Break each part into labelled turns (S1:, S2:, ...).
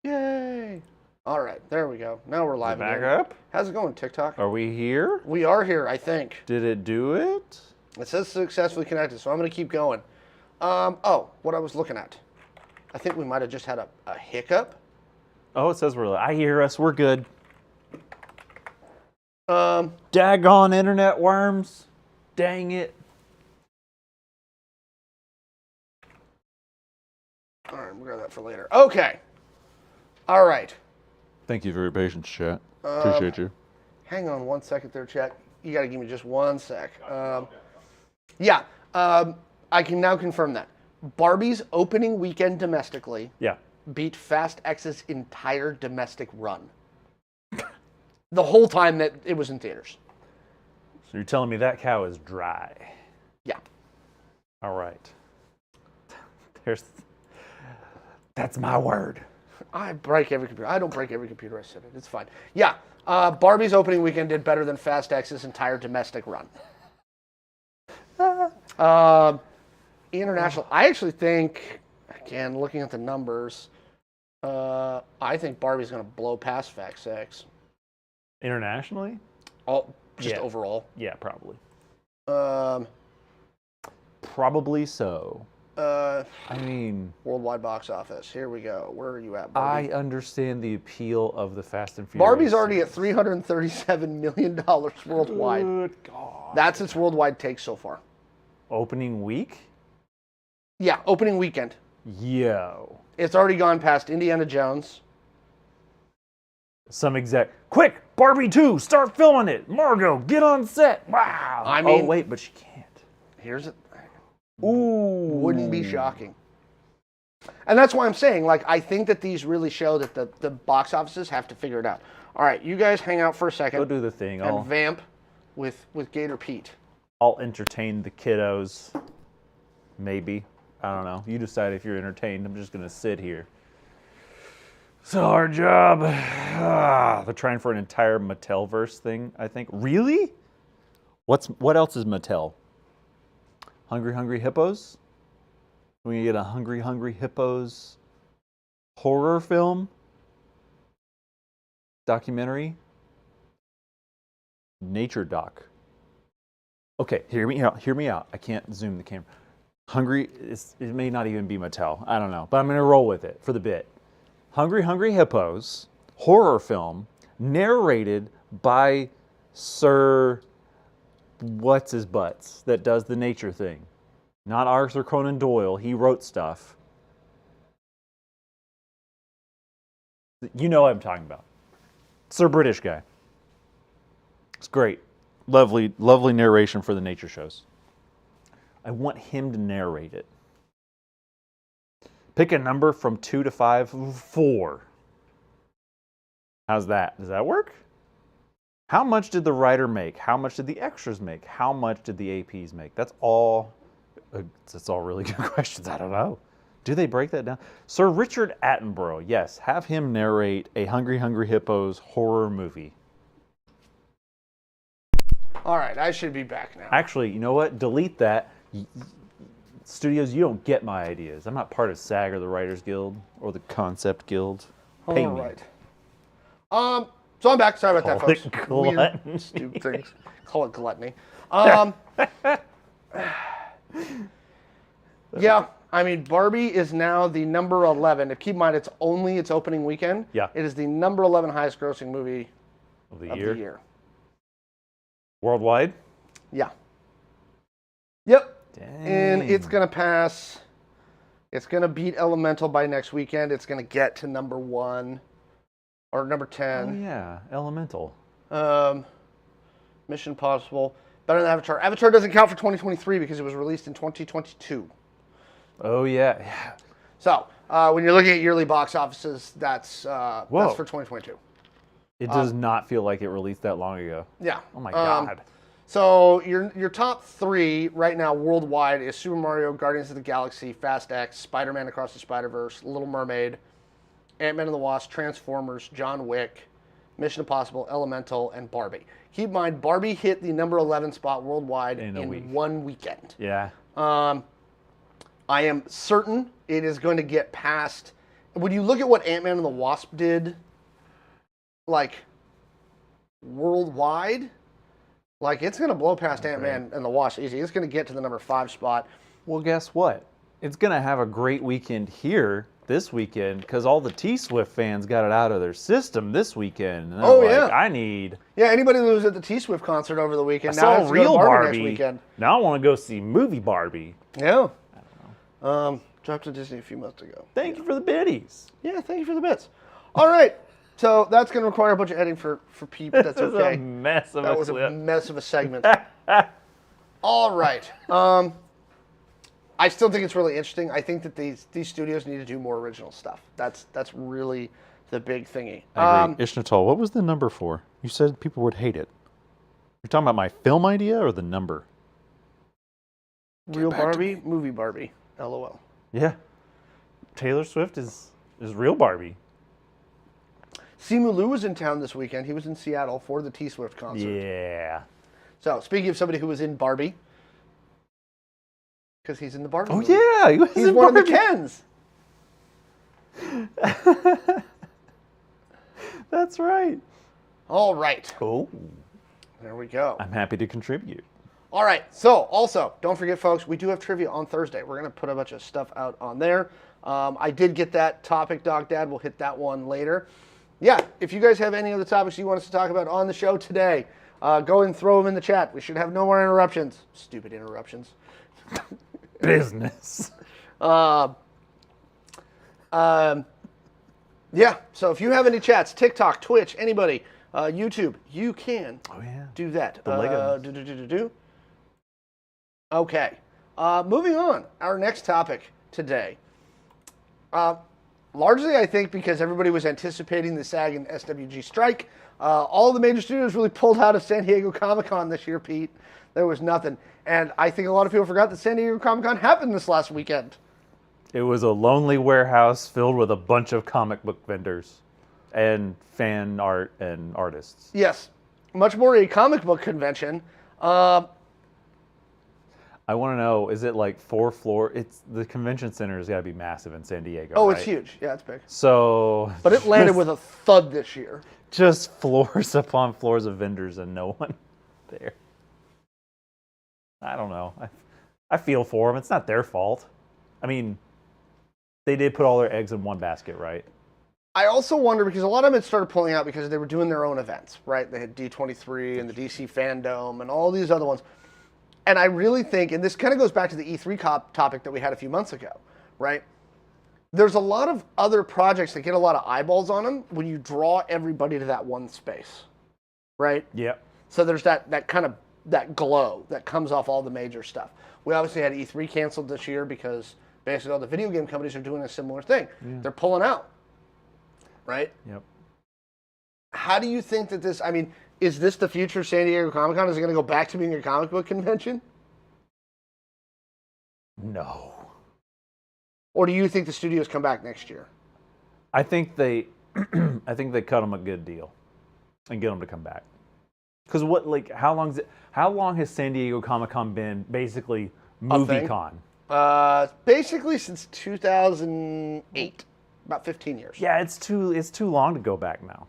S1: Yay! All right, there we go. Now we're live
S2: Back
S1: again.
S2: up?
S1: How's it going, TikTok?
S2: Are we here?
S1: We are here, I think.
S2: Did it do it?
S1: It says successfully connected, so I'm going to keep going. Oh, what I was looking at. I think we might have just had a hiccup.
S2: Oh, it says I hear us. We're good. Daggone internet worms. Dang it.
S1: All right, we'll grab that for later. Okay. All right.
S2: Thank you for your patience, chat. Appreciate you.
S1: Hang on one second there, chat. You got to give me just one sec. Yeah, I can now confirm that. Barbie's opening weekend domestically beat Fast X's entire domestic run. The whole time that it was in theaters.
S2: So you're telling me that cow is dry?
S1: Yeah.
S2: All right. That's my word.
S1: I break every computer. I don't break every computer I sit in. It's fine. Yeah. Barbie's opening weekend did better than Fast X's entire domestic run. International. I actually think, again, looking at the numbers, I think Barbie's going to blow past Fast X.
S2: Internationally?
S1: Just overall.
S2: Yeah, probably.
S1: Um,
S2: Probably so.
S1: I
S2: mean,
S1: worldwide box office. Here we go. Where are you at, Barbie?
S2: I understand the appeal of the Fast and Furious.
S1: Barbie's already at $337 million worldwide.
S2: Good God.
S1: That's its worldwide take so far.
S2: Opening week?
S1: Yeah, opening weekend.
S2: Yo.
S1: It's already gone past Indiana Jones.
S2: Quick, Barbie 2, start filming it. Margot, get on set. Wow.
S1: I mean,
S2: oh, wait, but she can't.
S1: Here's it.
S2: Ooh.
S1: Wouldn't be shocking. And that's why I'm saying, like, I think that these really show that the box offices have to figure it out. All right, you guys hang out for a second.
S2: Go do the thing.
S1: And vamp with Gator Pete.
S2: I'll entertain the kiddos. Maybe. I don't know. You decide if you're entertained. I'm just going to sit here. It's a hard job. They're trying for an entire Mattelverse thing, I think. Really? What else is Mattel? Hungry Hungry Hippos? We get a Hungry Hungry Hippos horror film? Documentary? Nature doc. Okay, hear me out. I can't zoom the camera. It may not even be Mattel. I don't know. But I'm going to roll with it for the bit. Hungry Hungry Hippos, horror film, narrated by Sir What's-His-Butts that does the nature thing. Not Arthur Conan Doyle. He wrote stuff. You know what I'm talking about. Sir British guy. It's great. Lovely, lovely narration for the nature shows. I want him to narrate it. Pick a number from 2 to 5. 4. How's that? Does that work? How much did the writer make? How much did the extras make? How much did the APs make? That's all really good questions. I don't know. Do they break that down? Sir Richard Attenborough, yes. Have him narrate a Hungry Hungry Hippos horror movie.
S1: All right, I should be back now.
S2: Actually, you know what? Delete that. Studios, you don't get my ideas. I'm not part of SAG or the Writers Guild or the Concept Guild. Pay me.
S1: All right. So I'm back. Sorry about that, folks.
S2: Gluttony.
S1: Weird, stupid things. Call it gluttony. Yeah, I mean, Barbie is now the number 11. Keep in mind, it's only its opening weekend.
S2: Yeah.
S1: It is the number 11 highest grossing movie
S2: of the year.
S1: Worldwide? Yeah. Yep. Dang. And it's going to pass. It's going to beat Elemental by next weekend. It's going to get to number 1 or number 10.
S2: Oh, yeah. Elemental.
S1: Mission Impossible. Better than Avatar. Avatar doesn't count for 2023 because it was released in 2022.
S2: Oh, yeah.
S1: So, when you're looking at yearly box offices, that's for 2022.
S2: It does not feel like it released that long ago.
S1: Yeah.
S2: Oh, my God.
S1: So your top 3 right now worldwide is Super Mario, Guardians of the Galaxy, Fast X, Spider-Man Across the Spider-Verse, Little Mermaid, Ant-Man and the Wasp, Transformers, John Wick, Mission Impossible, Elemental, and Barbie. Keep in mind, Barbie hit the number 11 spot worldwide in 1 weekend.
S2: Yeah.
S1: I am certain it is going to get past when you look at what Ant-Man and the Wasp did, like, worldwide, like, it's going to blow past Ant-Man and the Wasp easy. It's going to get to the number 5 spot.
S2: Well, guess what? It's going to have a great weekend here this weekend because all the T-Swift fans got it out of their system this weekend. And I need...
S1: Yeah, anybody who was at the T-Swift concert over the weekend,
S2: I saw real Barbie.
S1: Next weekend.
S2: Now I want to go see movie Barbie.
S1: Yeah. I don't know. Dropped to Disney a few months ago.
S2: Thank you for the biddies.
S1: Yeah, thank you for the bits. All right. So that's going to require a bunch of editing for Pete, but that's okay.
S2: That was a mess of
S1: that
S2: a
S1: was
S2: clip.
S1: a mess of a segment. All right. I still think it's really interesting. I think that these studios need to do more original stuff. That's really the big thingy.
S2: I agree. Ishnatal, what was the number for? You said people would hate it. You're talking about my film idea or the number?
S1: Real Barbie, movie Barbie. LOL.
S2: Yeah. Taylor Swift is real Barbie.
S1: Simu Liu was in town this weekend. He was in Seattle for the T-Swift concert.
S2: Yeah.
S1: So, speaking of somebody who was in Barbie, because he's in the Barbie movie.
S2: Yeah,
S1: he's in one Barbie. Of the Kens.
S2: That's right.
S1: All right.
S2: Oh.
S1: There we go.
S2: I'm happy to contribute.
S1: All right. So, also, don't forget, folks, we do have trivia on Thursday. We're going to put a bunch of stuff out on there. I did get that topic, Doc Dad. We'll hit that one later. Yeah, if you guys have any other topics you want us to talk about on the show today, go and throw them in the chat. We should have no more interruptions. Stupid interruptions.
S2: Business.
S1: Yeah, so if you have any chats, TikTok, Twitch, anybody, YouTube, you can do that.
S2: The Legos.
S1: Okay. Moving on. Our next topic today. Largely, I think, because everybody was anticipating the SAG and SWG strike, all the major studios really pulled out of San Diego Comic-Con this year, Pete. There was nothing. And I think a lot of people forgot that San Diego Comic-Con happened this last weekend.
S2: It was a lonely warehouse filled with a bunch of comic book vendors and fan art and artists.
S1: Yes. Much more a comic book convention.
S2: I want to know, is it like 4 floors? It's the convention center has got to be massive in San Diego.
S1: Oh,
S2: right?
S1: It's huge. Yeah, it's big.
S2: So,
S1: but it landed with a thud this year.
S2: Just floors upon floors of vendors and no one there. I don't know. I feel for them. It's not their fault. I mean, they did put all their eggs in one basket, right?
S1: I also wonder, because a lot of them had started pulling out because they were doing their own events, right? They had D23 and the DC Fandom and all these other ones. And I really think, and this kind of goes back to the E3 topic that we had a few months ago, right? There's a lot of other projects that get a lot of eyeballs on them when you draw everybody to that one space, right?
S2: Yeah.
S1: So there's that kind of that glow that comes off all the major stuff. We obviously had E3 canceled this year because basically all the video game companies are doing a similar thing. Yeah. They're pulling out, right?
S2: Yep.
S1: How do you think that this, I mean, is this the future of San Diego Comic-Con? Is it going to go back to being a comic book convention?
S2: No.
S1: Or do you think the studios come back next year?
S2: I think they cut them a good deal and get them to come back. Because how long has San Diego Comic-Con been basically movie-con?
S1: Basically since 2008, about 15 years.
S2: Yeah, it's too long to go back now.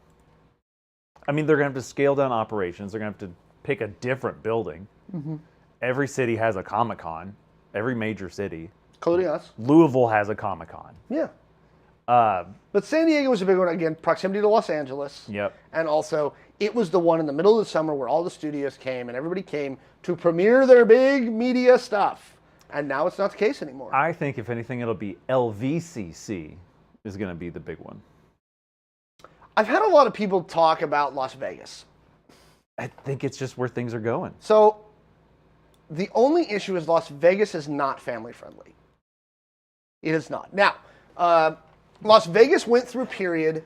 S2: I mean, they're going to have to scale down operations. They're going to have to pick a different building. Mm-hmm. Every city has a Comic-Con. Every major city.
S1: Including us.
S2: Louisville has a Comic-Con.
S1: Yeah. But San Diego was a big one. Again, proximity to Los Angeles.
S2: Yep.
S1: And also, it was the one in the middle of the summer where all the studios came and everybody came to premiere their big media stuff. And now it's not the case anymore.
S2: I think, if anything, it'll be LVCC is going to be the big one.
S1: I've had a lot of people talk about Las Vegas.
S2: I think it's just where things are going.
S1: So, the only issue is Las Vegas is not family friendly. It is not. Now, Las Vegas went through a period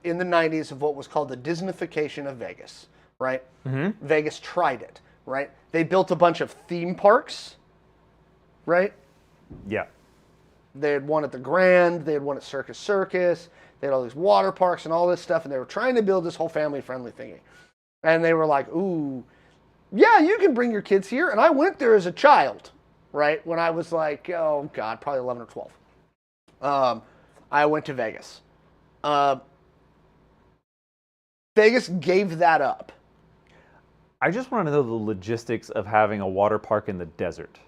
S1: in the 90s of what was called the Disneyfication of Vegas, right? Mm-hmm. Vegas tried it, right? They built a bunch of theme parks, right?
S2: Yeah.
S1: They had one at the Grand, they had one at Circus Circus, they had all these water parks and all this stuff, and they were trying to build this whole family-friendly thingy. And they were like, ooh, yeah, you can bring your kids here. And I went there as a child, right? When I was like, oh God, probably 11 or 12. I went to Vegas. Vegas gave that up.
S2: I just want to know the logistics of having a water park in the desert.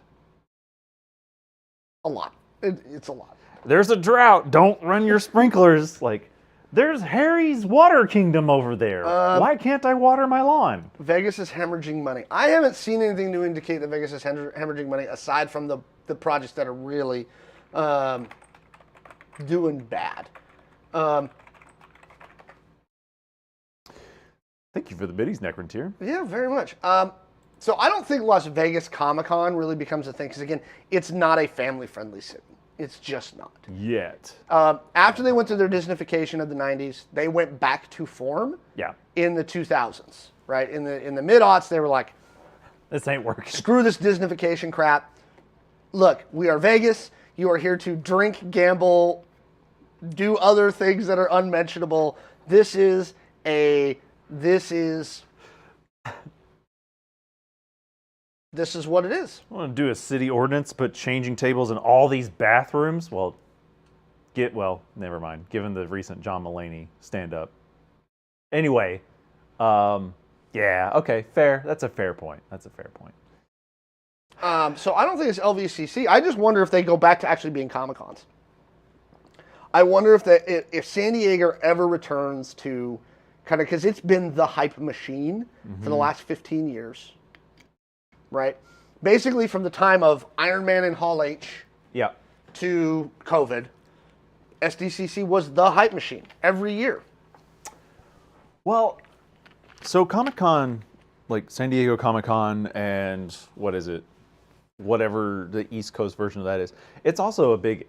S1: A lot. It's a lot.
S2: There's a drought. Don't run your sprinklers. Like, there's Harry's Water Kingdom over there. Why can't I water my lawn?
S1: Vegas is hemorrhaging money. I haven't seen anything to indicate that Vegas is hemorrhaging money aside from the projects that are really doing bad.
S2: Thank you for the biddies, Necrontier.
S1: Yeah, very much. So I don't think Las Vegas Comic-Con really becomes a thing because, again, it's not a family-friendly city. It's just not.
S2: Yet.
S1: After they went through their Disneyfication of the 90s, they went back to form in the 2000s, right? In the mid-aughts, they were like,
S2: this ain't working.
S1: Screw this Disneyfication crap. Look, we are Vegas. You are here to drink, gamble, do other things that are unmentionable. This is what it is.
S2: I want to do a city ordinance, but changing tables in all these bathrooms. Well, never mind. Given the recent John Mulaney stand-up. Anyway, yeah, okay, fair. That's a fair point.
S1: So I don't think it's LVCC. I just wonder if they go back to actually being Comic-Cons. I wonder if San Diego ever returns to kind of, because it's been the hype machine for the last 15 years. Right? Basically from the time of Iron Man and Hall H to COVID, SDCC was the hype machine every year.
S2: Well, so Comic-Con, like San Diego Comic-Con and what is it? Whatever the East Coast version of that is. It's also a big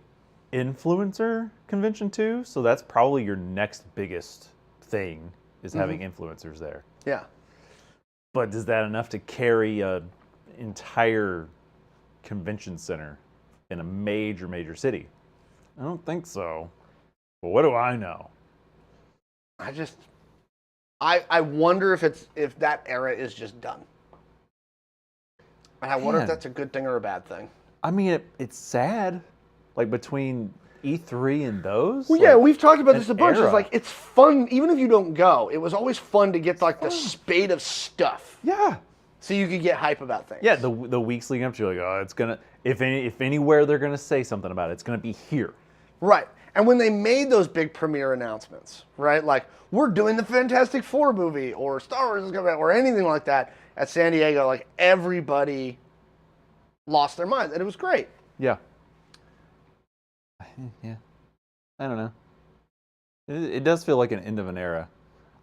S2: influencer convention too, so that's probably your next biggest thing is having influencers there.
S1: Yeah.
S2: But is that enough to carry a entire convention center in a major city? I don't think so. But what do I know?
S1: I wonder if that era is just done. And I wonder if that's a good thing or a bad thing.
S2: I mean, it's sad. Like between E3 and those?
S1: Well, yeah, we've talked about this a bunch.
S2: Era.
S1: It's like, it's fun, even if you don't go, it was always fun to get like the spate of stuff.
S2: Yeah.
S1: So you could get hype about things.
S2: Yeah, the weeks leading up to, you're like, oh, it's gonna, if anywhere they're gonna say something about it, it's gonna be here.
S1: Right. And when they made those big premiere announcements, right, like, we're doing the Fantastic Four movie, or Star Wars is coming out, or anything like that at San Diego, like, everybody lost their mind, and it was great.
S2: Yeah. Yeah. I don't know. It does feel like an end of an era.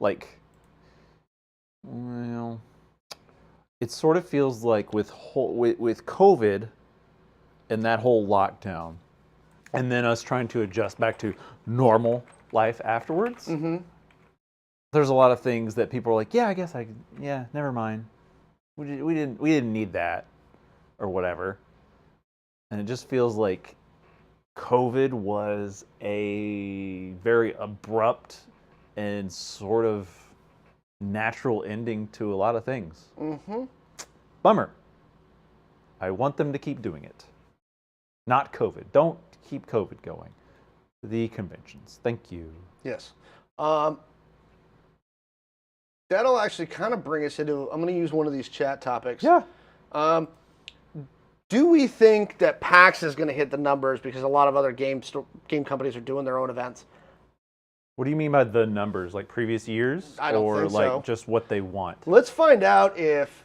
S2: Like, well, it sort of feels like with COVID and that whole lockdown, and then us trying to adjust back to normal life afterwards. There's a lot of things that people are like, yeah, I guess never mind. We didn't need that, or whatever. And it just feels like COVID was a very abrupt and sort of natural ending to a lot of things. Bummer. I want them to keep doing it. Not COVID. Don't keep COVID going. The conventions. Thank you.
S1: Yes. That'll actually kind of bring us into, I'm going to use one of these chat topics.
S2: Yeah.
S1: Do we think that PAX is going to hit the numbers because a lot of other game companies are doing their own events?
S2: What do you mean by the numbers? Like previous years?
S1: I don't
S2: or
S1: think
S2: like
S1: so.
S2: Just what they want?
S1: Let's find out if...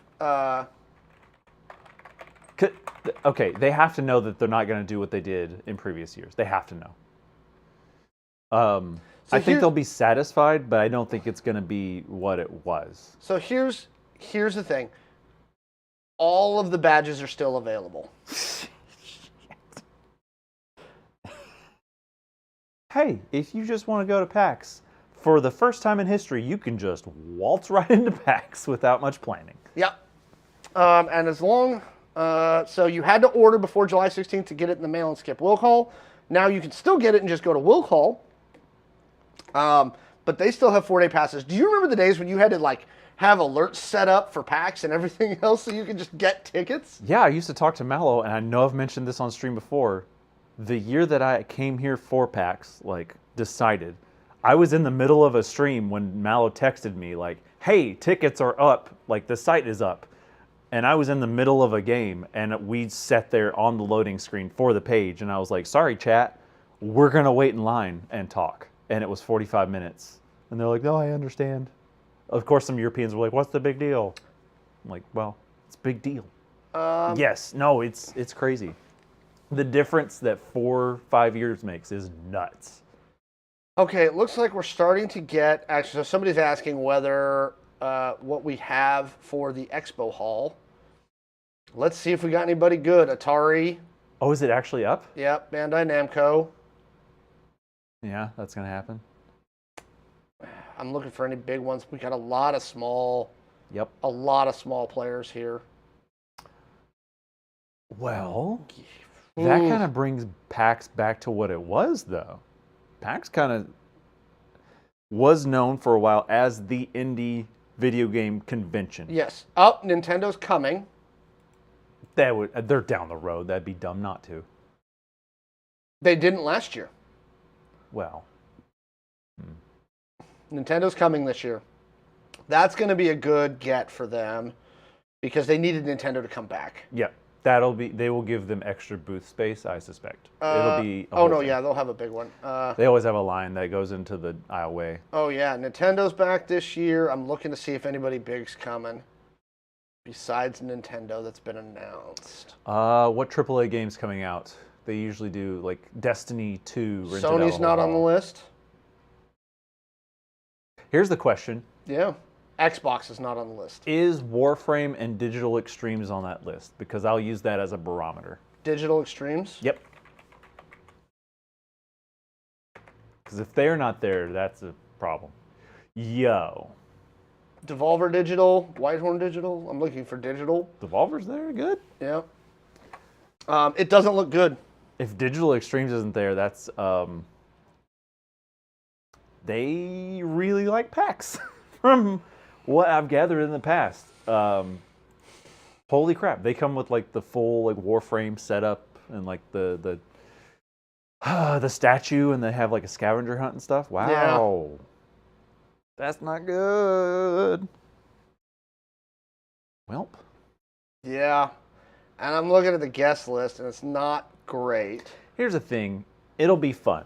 S2: Okay, they have to know that they're not going to do what they did in previous years. They have to know. I think they'll be satisfied, but I don't think it's going to be what it was.
S1: So here's the thing. All of the badges are still available.
S2: Hey, if you just want to go to PAX, for the first time in history, you can just waltz right into PAX without much planning.
S1: Yep. And as long... so you had to order before July 16th to get it in the mail and skip Will Call. Now you can still get it and just go to Will Call. But they still have 4-day passes. Do you remember the days when you had to like have alerts set up for PAX and everything else so you could just get tickets?
S2: Yeah, I used to talk to Mallow, and I know I've mentioned this on stream before. the year that I came here for PAX, like decided, I was in the middle of a stream when Mallow texted me like, "Hey, tickets are up, like the site is up." And I was in the middle of a game, and we sat there on the loading screen for the page, and I was like, "Sorry, chat, we're gonna wait in line and talk." And it was 45 minutes. And they're like, "No, I understand." Of course, some Europeans were like, "What's the big deal?" I'm like, "Well, it's a big deal." Yes, no, it's crazy. The difference that 4-5 years makes is nuts.
S1: Okay, it looks like we're starting to get, actually, so somebody's asking whether what we have for the expo hall. Let's see if we got anybody good. Atari.
S2: Oh, is it actually up?
S1: Yep, Bandai Namco.
S2: Yeah, that's gonna happen.
S1: I'm looking for any big ones. We got a lot of small.
S2: Yep.
S1: A lot of small players here.
S2: Well, that kind of brings PAX back to what it was, though. PAX kind of was known for a while as the indie video game convention.
S1: Yes. Oh, Nintendo's coming.
S2: They're down the road. That'd be dumb not to.
S1: They didn't last year.
S2: Well.
S1: Nintendo's coming this year. That's going to be a good get for them because they needed Nintendo to come back.
S2: Yeah. They will give them extra booth space, I suspect. It'll be
S1: yeah, they'll have a big one.
S2: They always have a line that goes into the aisleway.
S1: Oh yeah, Nintendo's back this year. I'm looking to see if anybody big's coming besides Nintendo that's been announced.
S2: What AAA games coming out? They usually do like Destiny 2.
S1: Sony's not on the list.
S2: Here's the question.
S1: Yeah. Xbox is not on the list.
S2: Is Warframe and Digital Extremes on that list? Because I'll use that as a barometer.
S1: Digital Extremes?
S2: Yep. Because if they're not there, that's a problem. Yo.
S1: Devolver Digital, Whitehorn Digital. I'm looking for Digital.
S2: Devolver's there? Good.
S1: Yeah. It doesn't look good.
S2: If Digital Extremes isn't there, that's... they really like PAX. From what I've gathered in the past. Holy crap. They come with like the full like Warframe setup and like the statue, and they have like a scavenger hunt and stuff. Wow. Yeah. That's not good. Welp.
S1: Yeah. And I'm looking at the guest list, and it's not great.
S2: Here's the thing. It'll be fun.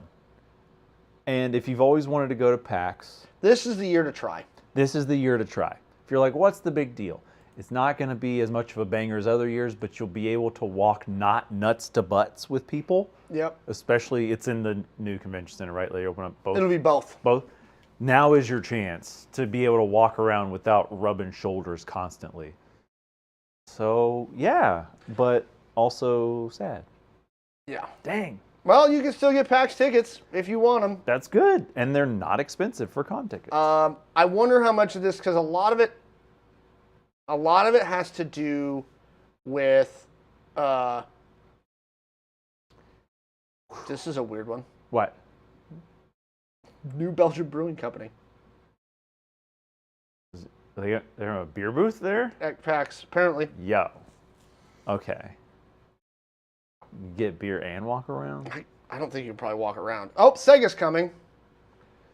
S2: And if you've always wanted to go to PAX...
S1: This is the year to try.
S2: This is the year to try. If you're like, what's the big deal? It's not going to be as much of a banger as other years, but you'll be able to walk not nuts to butts with people.
S1: Yep.
S2: Especially, it's in the new convention center, right? They open up both.
S1: It'll be both.
S2: Both. Now is your chance to be able to walk around without rubbing shoulders constantly. So, yeah, but also sad.
S1: Yeah.
S2: Dang.
S1: Well, you can still get PAX tickets if you want them.
S2: That's good, and they're not expensive for con tickets.
S1: I wonder how much of this, because a lot of it has to do with. This is a weird one.
S2: What?
S1: New Belgium Brewing Company.
S2: They have a beer booth there?
S1: At PAX, apparently.
S2: Yo. Okay. Get beer and walk around?
S1: I don't think you can probably walk around. Oh, Sega's coming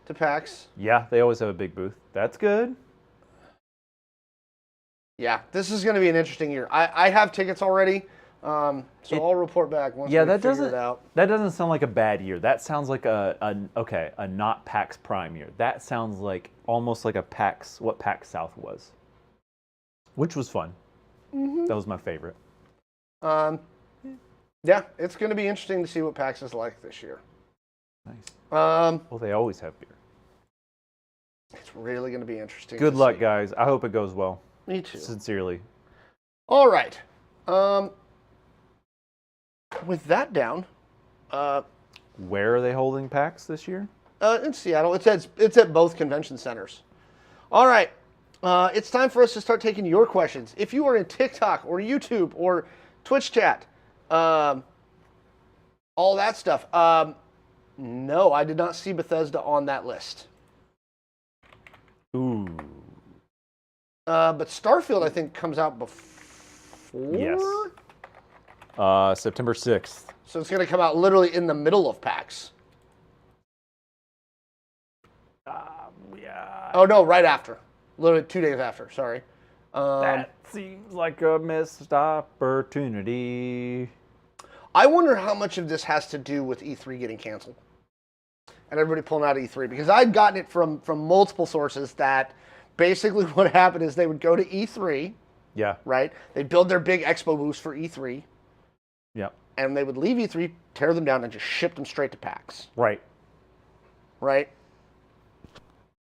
S1: to PAX.
S2: Yeah, they always have a big booth. That's good.
S1: Yeah, this is going to be an interesting year. I have tickets already, so I'll report back once we figure it out.
S2: That doesn't sound like a bad year. That sounds like a not PAX Prime year. That sounds like almost like what PAX South was, which was fun. Mm-hmm. That was my favorite.
S1: Yeah, it's going to be interesting to see what PAX is like this year.
S2: Nice. Well, they always have beer.
S1: It's really going to be interesting.
S2: Good luck, guys. I hope it goes well.
S1: Me too.
S2: Sincerely.
S1: All right. With that down.
S2: Where are they holding PAX this year?
S1: In Seattle. It's at both convention centers. All right. It's time for us to start taking your questions. If you are in TikTok or YouTube or Twitch chat, all that stuff. No, I did not see Bethesda on that list.
S2: Ooh.
S1: But Starfield, I think, comes out before.
S2: Yes. September 6th.
S1: So it's going to come out literally in the middle of PAX.
S2: Yeah.
S1: Oh, no, right after. Literally 2 days after, sorry.
S2: That seems like a missed opportunity.
S1: I wonder how much of this has to do with E3 getting canceled and everybody pulling out of E3, because I'd gotten it from multiple sources that basically what happened is they would go to E3,
S2: Yeah.
S1: right? They'd build their big expo booths for E3,
S2: Yep.
S1: and they would leave E3, tear them down, and just ship them straight to PAX,
S2: Right.
S1: right?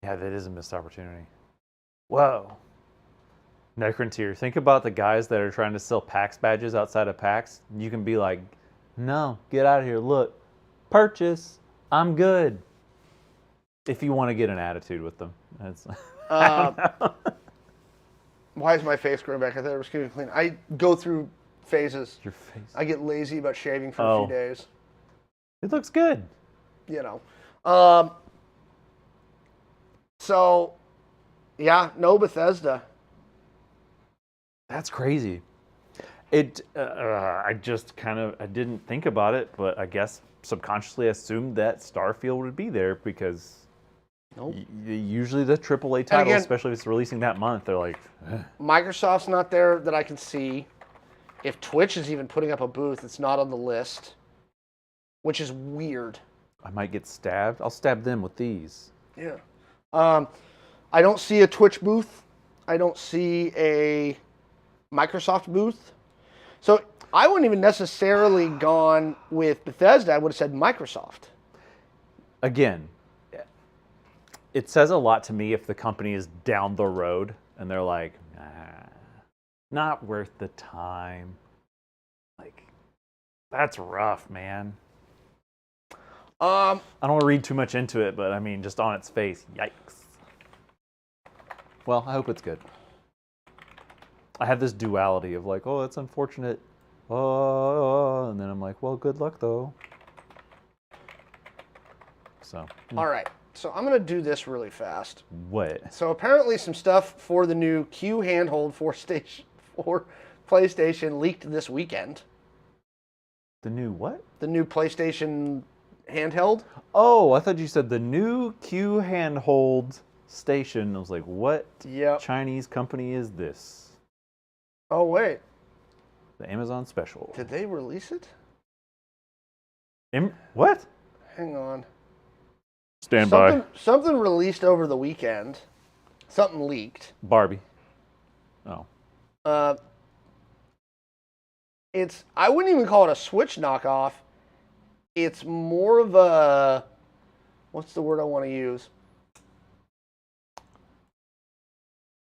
S2: Yeah, that is a missed opportunity. Whoa. Necrontier, think about the guys that are trying to sell PAX badges outside of PAX. You can be like, no, get out of here. Look, purchase. I'm good. If you want to get an attitude with them. That's,
S1: Why is my face growing back? I thought it was keeping clean. I go through phases.
S2: your face.
S1: I get lazy about shaving for a few days.
S2: It looks good.
S1: You know. So, yeah, no Bethesda.
S2: That's crazy. I just I didn't think about it, but I guess subconsciously assumed that Starfield would be there because
S1: Nope.
S2: Usually the AAA title,
S1: again,
S2: especially if it's releasing that month, they're like,
S1: Microsoft's not there that I can see. If Twitch is even putting up a booth, it's not on the list, which is weird.
S2: I might get stabbed. I'll stab them with these.
S1: Yeah. I don't see a Twitch booth. I don't see a Microsoft booth. So I wouldn't even necessarily gone with Bethesda. I would have said Microsoft.
S2: Again, it says a lot to me if the company is down the road and they're like, nah, not worth the time. Like, that's rough, man. I don't want to read too much into it, but I mean, just on its face, yikes. Well, I hope it's good. I have this duality of like, oh, it's unfortunate. Oh, and then I'm like, well, good luck though. So.
S1: All right. So I'm going to do this really fast.
S2: What?
S1: So apparently some stuff for the new Q handheld for PlayStation leaked this weekend.
S2: The new what?
S1: The new PlayStation handheld.
S2: Oh, I thought you said the new Q handhold station. I was like, what Chinese company is this?
S1: Oh, wait.
S2: The Amazon special.
S1: Did they release it?
S2: What?
S1: Hang on.
S2: Stand by.
S1: Something released over the weekend. Something leaked.
S2: Barbie. Oh.
S1: I wouldn't even call it a Switch knockoff. It's more of a, what's the word I want to use?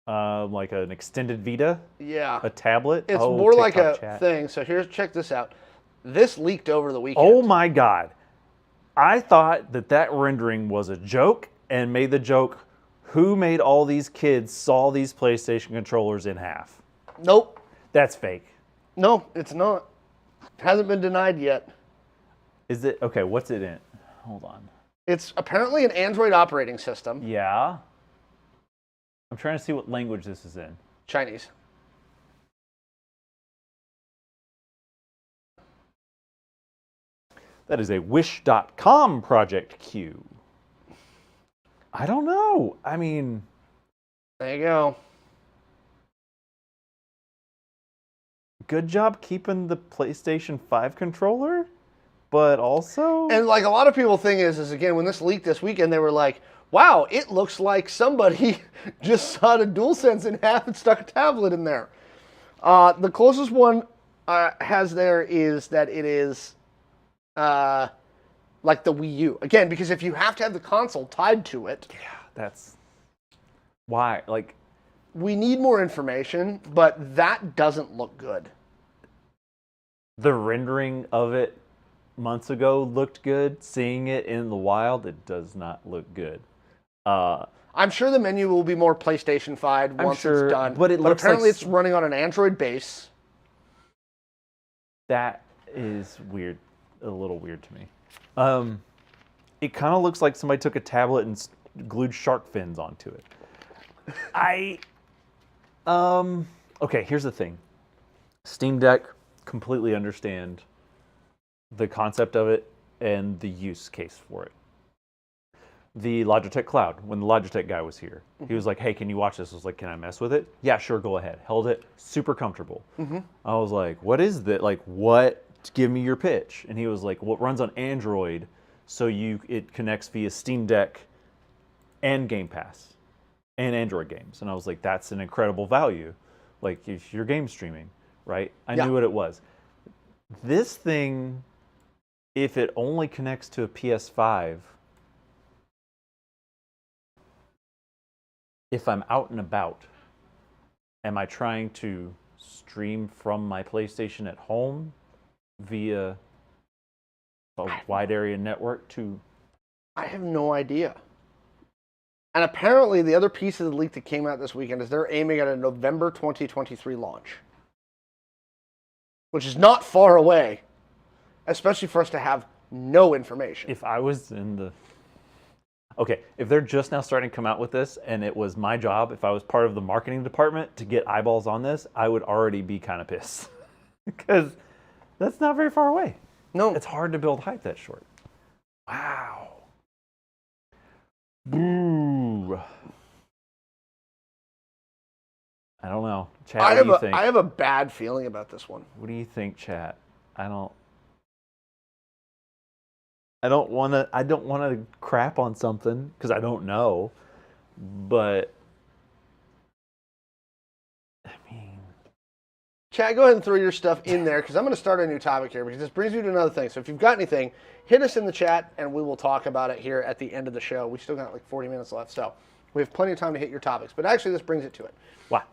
S2: Like an extended Vita?
S1: Yeah.
S2: A tablet?
S1: It's more like a thing. So check this out. This leaked over the weekend.
S2: Oh my God. I thought that rendering was a joke and made the joke, who made all these kids saw these PlayStation controllers in half?
S1: Nope.
S2: That's fake.
S1: No, it's not. Hasn't been denied yet.
S2: Is it? Okay, what's it in? Hold on.
S1: It's apparently an Android operating system.
S2: Yeah. I'm trying to see what language this is in.
S1: Chinese.
S2: That is a Wish.com Project Q. I don't know. I mean...
S1: There you go.
S2: Good job keeping the PlayStation 5 controller, but also...
S1: And like a lot of people think is again, when this leaked this weekend, they were like, wow, it looks like somebody just sawed a DualSense in half and stuck a tablet in there. The closest one has there is that it is like the Wii U. Again, because if you have to have the console tied to it.
S2: Yeah, that's... Why? Like...
S1: We need more information, but that doesn't look good.
S2: The rendering of it months ago looked good. Seeing it in the wild, it does not look good.
S1: I'm sure the menu will be more PlayStation-fied once it's done.
S2: But
S1: apparently it's running on an Android base.
S2: That is weird. A little weird to me. It kind of looks like somebody took a tablet and glued shark fins onto it. Okay, here's the thing. Steam Deck, completely understand the concept of it and the use case for it. The Logitech Cloud, when the Logitech guy was here, he was like, hey, can you watch this? I was like, can I mess with it? Yeah, sure, go ahead. Held it, super comfortable. I was like, what is that? Like, what? Give me your pitch. And he was like, well, it runs on Android, so it connects via Steam Deck and Game Pass and Android games. And I was like, that's an incredible value. Like, if you're game streaming, right? I knew what it was. This thing, if it only connects to a PS5, if I'm out and about, am I trying to stream from my PlayStation at home via a wide area network to...
S1: I have no idea. And apparently the other piece of the leak that came out this weekend is they're aiming at a November 2023 launch. Which is not far away, especially for us to have no information.
S2: If I was in the... Okay, if they're just now starting to come out with this, and it was my job, if I was part of the marketing department, to get eyeballs on this, I would already be kind of pissed. Because that's not very far away.
S1: No.
S2: It's hard to build hype that short. Wow. Boo. I don't know. Chat, what do you think?
S1: I have a bad feeling about this one.
S2: What do you think, chat? I don't want to crap on something because I don't know, but I mean,
S1: Chad, go ahead and throw your stuff in there because I'm going to start a new topic here because this brings me to another thing. So if you've got anything, hit us in the chat and we will talk about it here at the end of the show. We still got like 40 minutes left, so we have plenty of time to hit your topics. But actually, this brings it to it.
S2: Wow.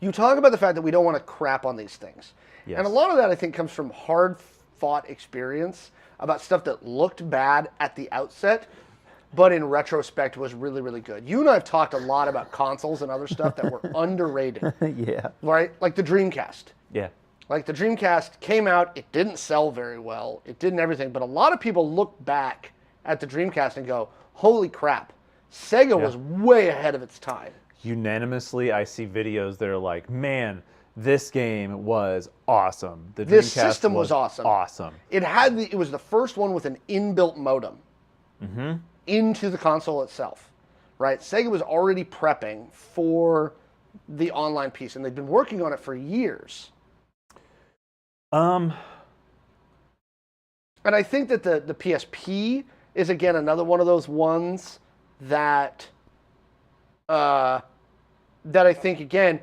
S1: You talk about the fact that we don't want to crap on these things.
S2: Yes.
S1: And a lot of that, I think, comes from hard-fought experience about stuff that looked bad at the outset, but in retrospect was really, really good. You and I have talked a lot about consoles and other stuff that were underrated.
S2: Yeah.
S1: Right? Like the Dreamcast.
S2: Yeah.
S1: Like the Dreamcast came out, it didn't sell very well, it didn't everything, but a lot of people look back at the Dreamcast and go, holy crap, Sega was way ahead of its time.
S2: Unanimously, I see videos that are like, man, this game was awesome.
S1: This system was awesome.
S2: Awesome.
S1: It was the first one with an inbuilt modem into the console itself, right? Sega was already prepping for the online piece, and they've been working on it for years. And I think that the PSP is, again, another one of those ones that I think, again,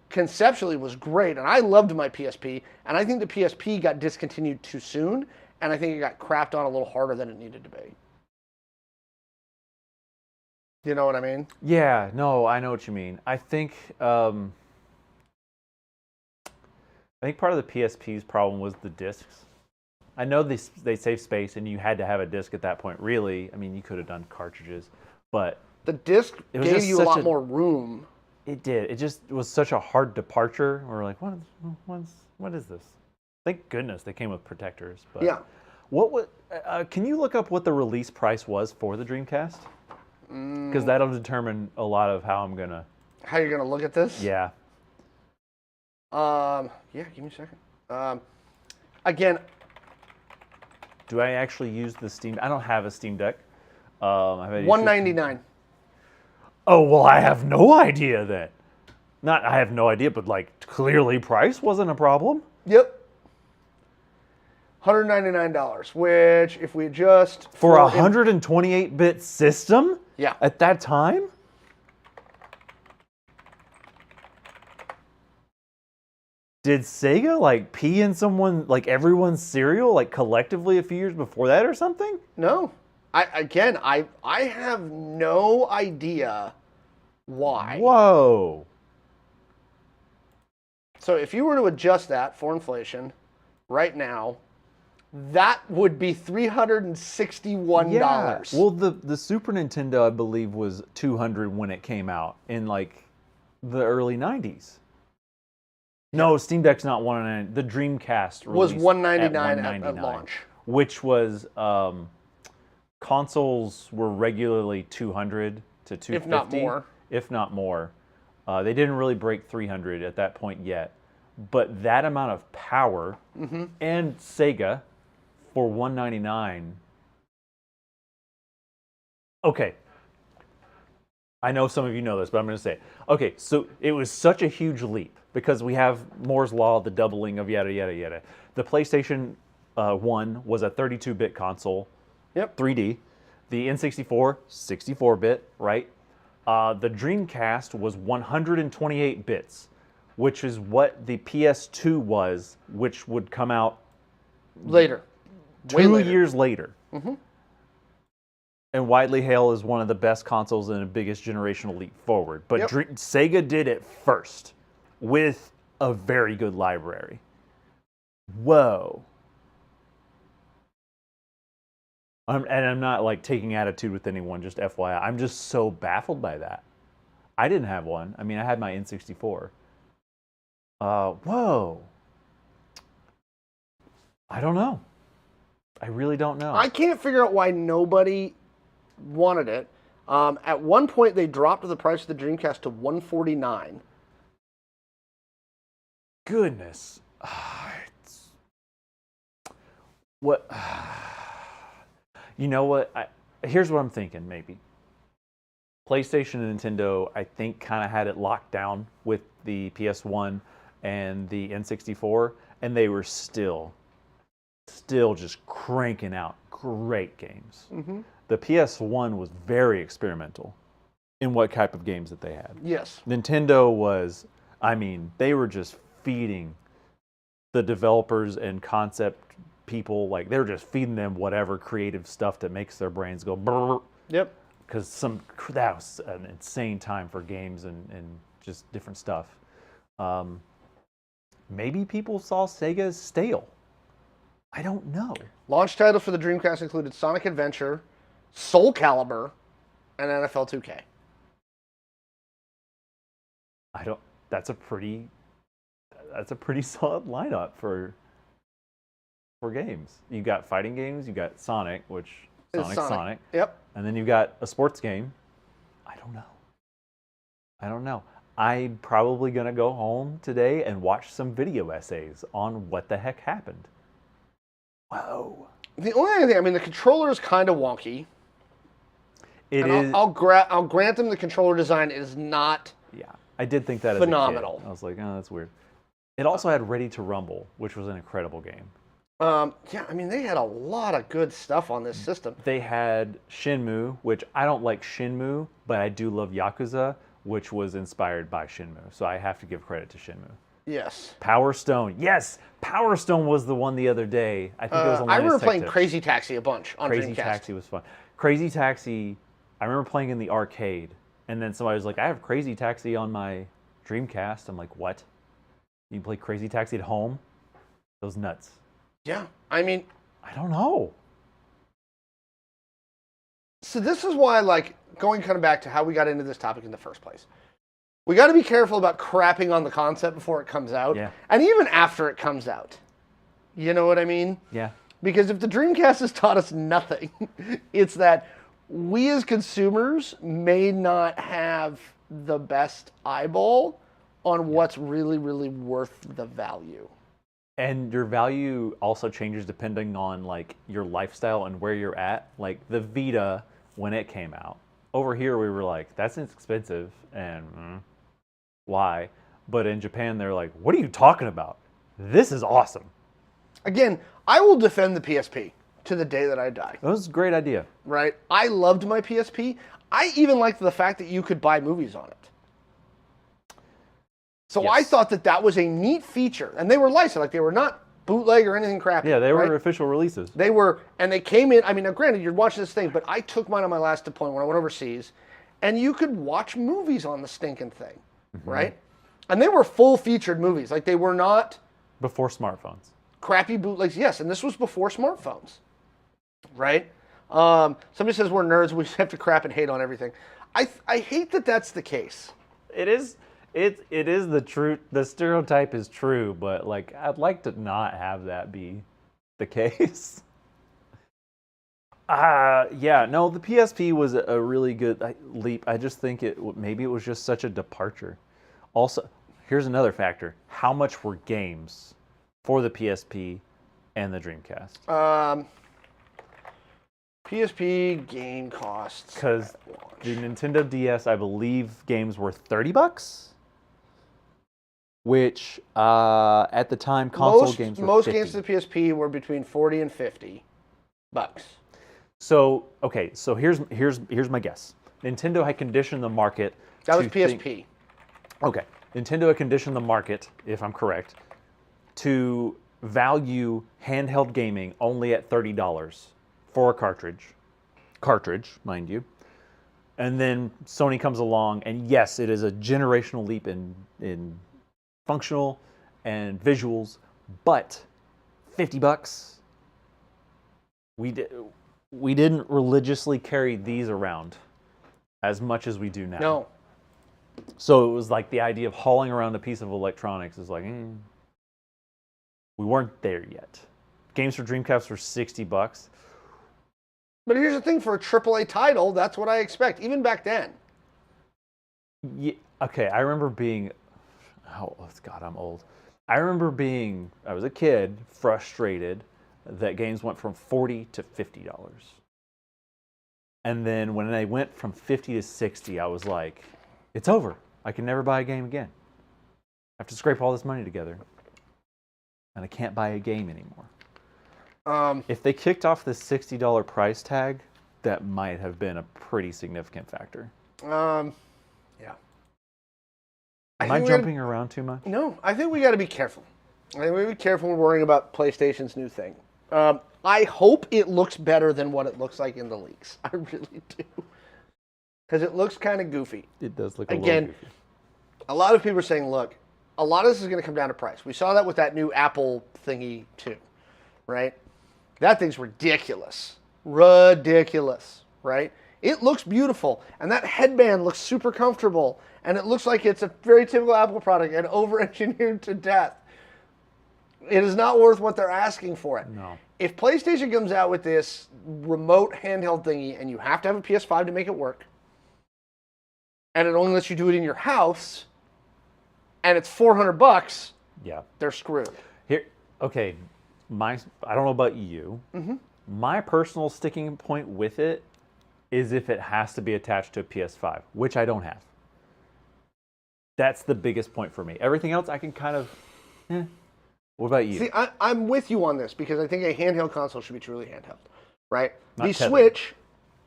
S1: conceptually was great, and I loved my PSP, and I think the PSP got discontinued too soon, and I think it got crapped on a little harder than it needed to be. You know what I mean?
S2: Yeah, no, I know what you mean. I think part of the PSP's problem was the discs. I know they save space, and you had to have a disc at that point, really. I mean, you could have done cartridges, but...
S1: The disc gave you a lot more room.
S2: It did. It was such a hard departure. We're like, what is this? Thank goodness they came with protectors. But
S1: yeah.
S2: Can you look up what the release price was for the Dreamcast? Because that'll determine a lot of how
S1: you're gonna look at this.
S2: Yeah.
S1: Yeah. Give me a second. Again.
S2: Do I actually use the Steam? I don't have a Steam Deck.
S1: $199.
S2: Oh, well, I have no idea then. Not I have no idea, but like clearly price wasn't a problem.
S1: Yep. $199, which if we adjust
S2: for a 128-bit system?
S1: Yeah.
S2: At that time? Did Sega like pee in everyone's cereal like collectively a few years before that or something?
S1: No. I have no idea why.
S2: Whoa.
S1: So if you were to adjust that for inflation right now, that would be $361.
S2: Yeah. Well, the Super Nintendo, I believe, was $200 when it came out in like the early 90s. No, Steam Deck's not $199. The Dreamcast
S1: was $199 at launch,
S2: which was consoles were regularly $200 to $250,
S1: if not more.
S2: If not more. They didn't really break $300 at that point yet, but that amount of power and Sega for $199. Okay. I know some of you know this, but I'm going to say it. Okay, so it was such a huge leap because we have Moore's Law, the doubling of yada, yada, yada. The PlayStation 1 was a 32-bit console, 3D. The N64, 64-bit, right? The Dreamcast was 128 bits, which is what the PS2 was, which would come out
S1: later.
S2: 2 years later. And widely hailed as one of the best consoles and the biggest generational leap forward. But Sega did it first with a very good library. Whoa. And I'm not like taking attitude with anyone, just FYI. I'm just so baffled by that. I didn't have one. I mean, I had my N64. Whoa. I don't know. I really don't know.
S1: I can't figure out why nobody wanted it. At one point, they dropped the price of the Dreamcast to $149.
S2: Goodness. What? You know what? Here's what I'm thinking, maybe. PlayStation and Nintendo, I think, kind of had it locked down with the PS1 and the N64, and they were still just cranking out great games. The PS1 was very experimental in what type of games that they had.
S1: Yes.
S2: Nintendo was, I mean, they were just feeding the developers and concept people, like they were just feeding them whatever creative stuff that makes their brains go brrr.
S1: Yep.
S2: Because that was an insane time for games and just different stuff. Maybe people saw Sega as stale. I don't know.
S1: Launch titles for the Dreamcast included Sonic Adventure, Soul Calibur, and NFL 2K.
S2: That's a pretty solid lineup for games. You got fighting games, you got Sonic, which Sonic.
S1: Yep.
S2: And then you got a sports game. I don't know. I'm probably gonna go home today and watch some video essays on what the heck happened. Whoa.
S1: The only other thing, I mean, the controller is kind of wonky.
S2: It is.
S1: I'll grant them the controller design is not.
S2: Yeah, I did think that
S1: phenomenal.
S2: As a kid. I was like, oh, that's weird. It also had Ready to Rumble, which was an incredible game.
S1: Yeah, I mean, they had a lot of good stuff on this system.
S2: They had Shenmue, which I don't like Shenmue, but I do love Yakuza, which was inspired by Shenmue. So I have to give credit to Shenmue.
S1: Yes.
S2: Power Stone. Yes, Power Stone was the one the other day. I think it was on
S1: I remember
S2: Linus Tech
S1: playing
S2: Tips.
S1: Crazy Taxi a bunch on
S2: Crazy
S1: Dreamcast.
S2: Taxi was fun. Crazy Taxi, I remember playing in the arcade, and then somebody was like, I have Crazy Taxi on my Dreamcast. I'm like, what? You can play Crazy Taxi at home? Those nuts.
S1: Yeah, I mean,
S2: I don't know.
S1: So this is why, like, going kind of back to how we got into this topic in the first place. We got to be careful about crapping on the concept before it comes out.
S2: Yeah.
S1: And even after it comes out. You know what I mean?
S2: Yeah.
S1: Because if the Dreamcast has taught us nothing, it's that we as consumers may not have the best eyeball on what's really, really worth the value.
S2: And your value also changes depending on like your lifestyle and where you're at. Like the Vita, when it came out, over here we were like, that's expensive and why? But in Japan, they're like, what are you talking about? This is awesome.
S1: Again, I will defend the PSP to the day that I die.
S2: That was a great idea.
S1: Right? I loved my PSP. I even liked the fact that you could buy movies on it. So
S2: Yes.
S1: I thought that that was a neat feature. And they were licensed. Like, they were not bootleg or anything crappy.
S2: Yeah, they were
S1: right?
S2: official releases.
S1: They were, and they came in. I mean, now granted, you're watching this thing, but I took mine on my last deployment when I went overseas, and you could watch movies on the stinking thing, right? And they were full-featured movies. Like, they were not
S2: Before smartphones.
S1: crappy bootlegs. Yes, and this was before smartphones, right? Somebody says we're nerds. We just have to crap and hate on everything. I hate that that's the case.
S2: It is the truth. The stereotype is true, but like I'd like to not have that be the case. Yeah, no, the PSP was a really good leap. I just think maybe it was just such a departure. Also, here's another factor. How much were games for the PSP and the Dreamcast?
S1: PSP game costs.
S2: Because the Nintendo DS, I believe, games were $30, which at the time console games were
S1: most
S2: 50.
S1: games to the PSP were between $40 and $50.
S2: So okay, so here's my guess. Nintendo had conditioned the market.
S1: That was PSP.
S2: Okay, Nintendo had conditioned the market, if I'm correct, to value handheld gaming only at $30 for a cartridge, mind you. And then Sony comes along, and yes, it is a generational leap in functional and visuals, but $50. We didn't religiously carry these around as much as we do now.
S1: No.
S2: So it was like the idea of hauling around a piece of electronics is like, we weren't there yet. Games for Dreamcast were $60.
S1: But here's the thing, for a AAA title, that's what I expect, even back then.
S2: Yeah, okay, I remember being, God, I'm old. I was a kid, frustrated that games went from $40 to $50. And then when they went from 50 to 60, I was like, it's over. I can never buy a game again. I have to scrape all this money together. And I can't buy a game anymore. If they kicked off the $60 price tag, that might have been a pretty significant factor.
S1: Yeah.
S2: Am I jumping around too much?
S1: No, I think we got to be careful. I think we got to be careful when worrying about PlayStation's new thing. I hope it looks better than what it looks like in the leaks. I really do. Because it looks kind of goofy.
S2: It does look a
S1: little
S2: goofy.
S1: A lot of people are saying, look, a lot of this is going to come down to price. We saw that with that new Apple thingy too, right? That thing's ridiculous. Ridiculous, right? It looks beautiful, and that headband looks super comfortable, and it looks like it's a very typical Apple product and over-engineered to death. It is not worth what they're asking for it.
S2: No.
S1: If PlayStation comes out with this remote handheld thingy, and you have to have a PS5 to make it work, and it only lets you do it in your house, and it's $400,
S2: yeah,
S1: they're screwed.
S2: Here, okay, I don't know about you.
S1: Mm-hmm.
S2: My personal sticking point with it is if it has to be attached to a PS5, which I don't have. That's the biggest point for me. Everything else I can kind of, What about you?
S1: See, I'm with you on this because I think a handheld console should be truly handheld, right?
S2: Not
S1: the
S2: tethered.
S1: Switch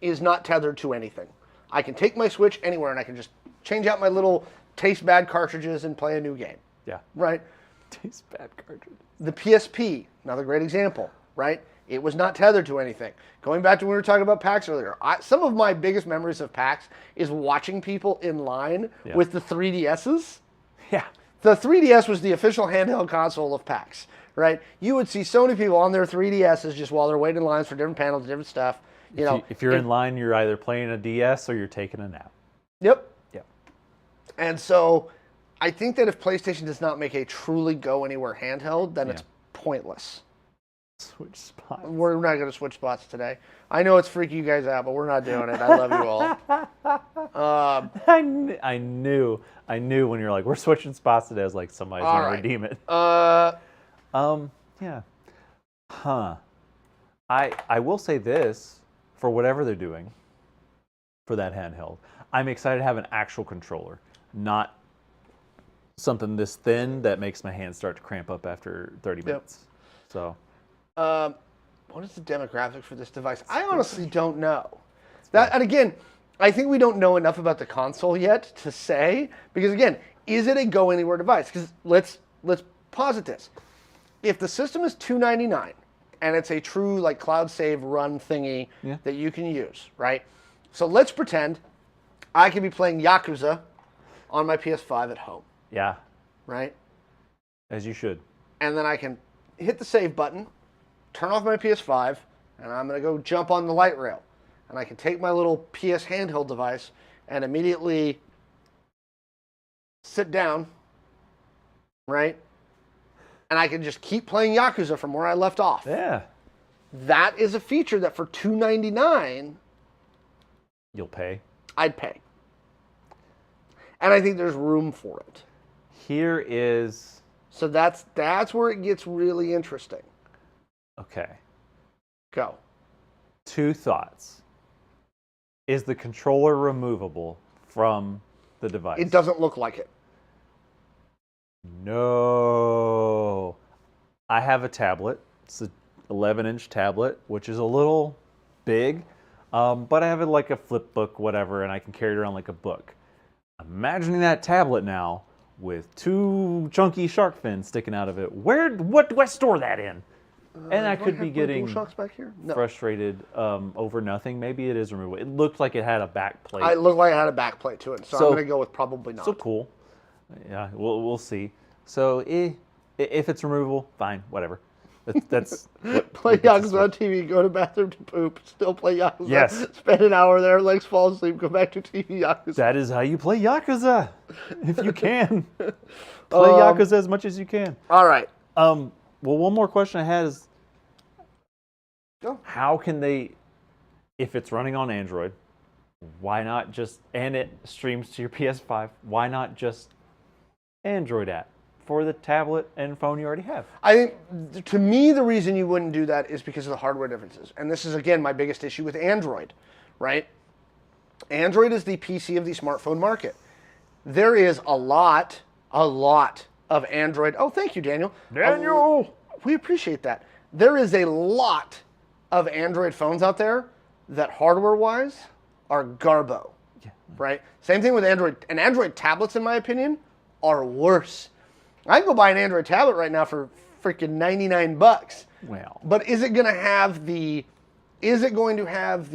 S1: is not tethered to anything. I can take my Switch anywhere and I can just change out my little taste bad cartridges and play a new game.
S2: Yeah.
S1: Right?
S2: Taste bad cartridges.
S1: The PSP, another great example, right? It was not tethered to anything. Going back to when we were talking about PAX earlier, some of my biggest memories of PAX is watching people in line with the 3DSs.
S2: Yeah.
S1: The 3DS was the official handheld console of PAX, right? You would see so many people on their 3DSs just while they're waiting in lines for different panels, different stuff.
S2: If you're in line, you're either playing a DS or you're taking a nap.
S1: Yep.
S2: Yep.
S1: And so I think that if PlayStation does not make a truly go anywhere handheld, then it's pointless.
S2: Switch spots.
S1: We're not going to switch spots today. I know it's freaking you guys out, but we're not doing it. I love you all.
S2: I knew when you're like, we're switching spots today. I was like, somebody's going to redeem it. Yeah. Huh. I will say this, for whatever they're doing for that handheld, I'm excited to have an actual controller, not something this thin that makes my hands start to cramp up after 30 minutes. So...
S1: what is the demographic for this device? I honestly don't know. And again, I think we don't know enough about the console yet to say, because again, is it a go anywhere device? Because let's posit this. If the system is $299 and it's a true like cloud save run thingy that you can use, right? So let's pretend I could be playing Yakuza on my PS5 at home.
S2: Yeah.
S1: Right?
S2: As you should.
S1: And then I can hit the save button, turn off my PS5, and I'm going to go jump on the light rail. And I can take my little PS handheld device and immediately sit down, right? And I can just keep playing Yakuza from where I left off.
S2: Yeah.
S1: That is a feature that for $299,
S2: you'll pay.
S1: I'd pay. And I think there's room for it.
S2: here is...
S1: So that's where it gets really interesting.
S2: Okay.
S1: Go.
S2: 2 thoughts. Is the controller removable from the device?
S1: It doesn't look like it.
S2: No. I have a tablet. It's an 11-inch tablet, which is a little big, but I have it like a flip book, whatever, and I can carry it around like a book. Imagining that tablet now with 2 chunky shark fins sticking out of it. What do I store that in? And I could be getting
S1: back here? No.
S2: frustrated over nothing. Maybe it is removable. It looked like it had a back plate.
S1: It looked like it had a back plate to it, so I'm going to go with probably not.
S2: So cool. Yeah, we'll see. So if it's removable, fine, whatever. That's
S1: play Yakuza on TV, go to bathroom to poop, still play Yakuza.
S2: Yes.
S1: Spend an hour there, legs fall asleep, go back to TV Yakuza.
S2: That is how you play Yakuza, if you can. Play Yakuza as much as you can.
S1: All right.
S2: Well, one more question I had is,
S1: Go.
S2: How can they, if it's running on Android, why not just, and it streams to your PS5, why not just Android app for the tablet and phone you already have?
S1: I think, to me, the reason you wouldn't do that is because of the hardware differences. And this is, again, my biggest issue with Android, right? Android is the PC of the smartphone market. There is a lot of Android. Oh, thank you, Daniel.
S2: Daniel!
S1: We appreciate that. There is a lot of Android phones out there that hardware-wise are garbo, right? Same thing with Android. And Android tablets, in my opinion, are worse. I can go buy an Android tablet right now for freaking $99.
S2: Well,
S1: but is it going to have the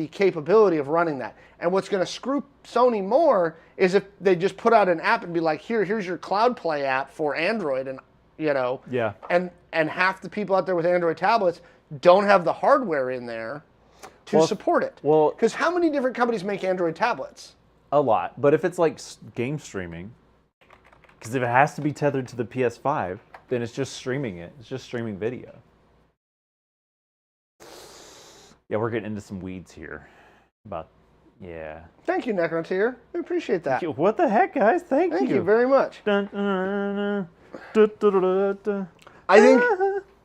S1: capability of running that? And what's going to screw Sony more is if they just put out an app and be like, here's your Cloud Play app for Android, and
S2: yeah.
S1: And half the people out there with Android tablets don't have the hardware in there to support it.
S2: Well,
S1: because how many different companies make Android tablets?
S2: A lot. But if it's like game streaming, because if it has to be tethered to the PS5, then it's just streaming it. It's just streaming video. Yeah, we're getting into some weeds here. Yeah.
S1: Thank you, Necrontier. We appreciate that.
S2: What the heck, guys? Thank you.
S1: Thank you very much.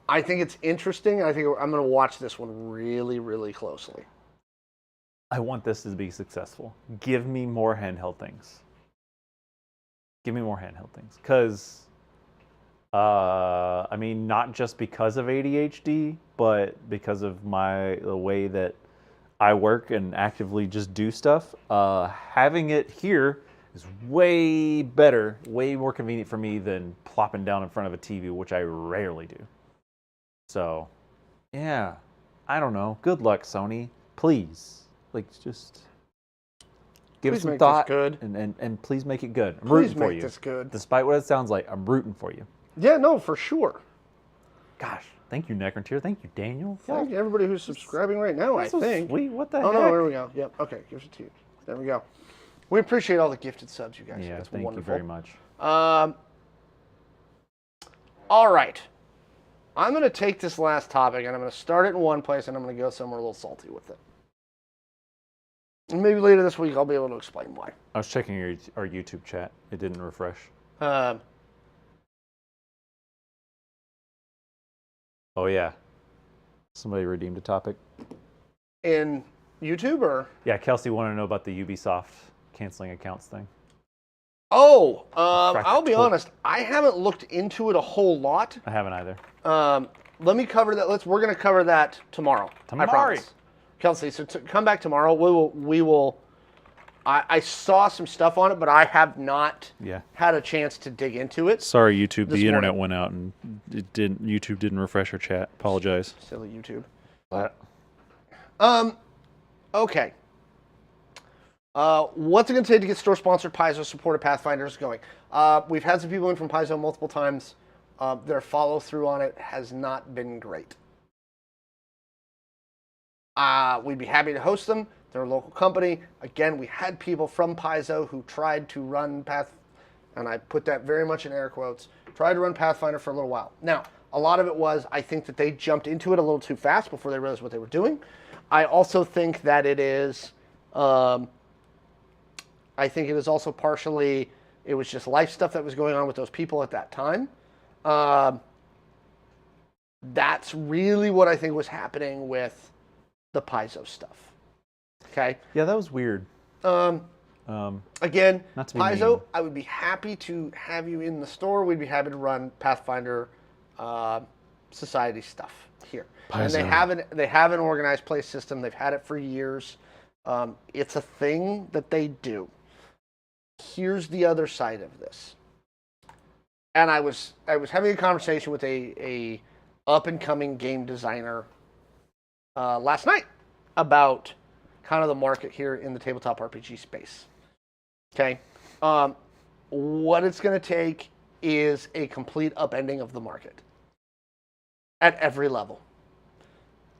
S1: I think it's interesting. I think I'm going to watch this one really, really closely.
S2: I want this to be successful. Give me more handheld things. Give me more handheld things. Because, I mean, not just because of ADHD, but because of the way that I work and actively just do stuff. Having it here is way better, way more convenient for me than plopping down in front of a TV, which I rarely do. So, yeah, I don't know. Good luck, Sony. Please, just give it some thought.
S1: Good.
S2: And please make it good. I'm
S1: please
S2: rooting for you.
S1: Make this good.
S2: Despite what it sounds like, I'm rooting for you.
S1: Yeah, no, for sure.
S2: Gosh, thank you, Necrontier. Thank you, Daniel.
S1: Thank you, everybody who's subscribing right now, I think.
S2: Sweet. What the heck?
S1: Oh, no, here we go. Yep, okay, gives it to you. There we go. We appreciate all the gifted subs, you guys.
S2: Yeah,
S1: That's
S2: thank
S1: wonderful.
S2: you very much.
S1: All right. I'm going to take this last topic, and I'm going to start it in one place, and I'm going to go somewhere a little salty with it. And maybe later this week, I'll be able to explain why.
S2: I was checking our YouTube chat. It didn't refresh.
S1: Oh,
S2: yeah. Somebody redeemed a topic.
S1: In YouTube, or?
S2: Yeah, Kelsey wanted to know about the Ubisoft canceling accounts thing.
S1: Oh, I'll be honest. I haven't looked into it a whole lot.
S2: I haven't either.
S1: Let me cover that. We're going to cover that tomorrow. I promise. Kelsey, so come back tomorrow. We will. I saw some stuff on it, but I have not had a chance to dig into it.
S2: Sorry, YouTube. The internet went out and YouTube didn't refresh our chat. Apologize.
S1: Silly YouTube.
S2: What?
S1: Okay. What's it going to take to get store-sponsored Paizo supported Pathfinders going? We've had some people in from Paizo multiple times. Their follow-through on it has not been great. We'd be happy to host them. They're a local company. Again, we had people from Paizo who tried to run and I put that very much in air quotes, tried to run Pathfinder for a little while. Now, a lot of it was, I think that they jumped into it a little too fast before they realized what they were doing. I also think that it is... I think it is also partially It was just life stuff that was going on with those people at that time. That's really what I think was happening with the Paizo stuff. Okay.
S2: Yeah, that was weird.
S1: Again,
S2: Not to be
S1: Paizo,
S2: mean.
S1: I would be happy to have you in the store. We'd be happy to run Pathfinder Society stuff here. And they have an organized play system. They've had it for years. It's a thing that they do. Here's the other side of this. And I was having a conversation with a up and coming game designer last night about kind of the market here in the tabletop RPG space. Okay, what it's going to take is a complete upending of the market at every level.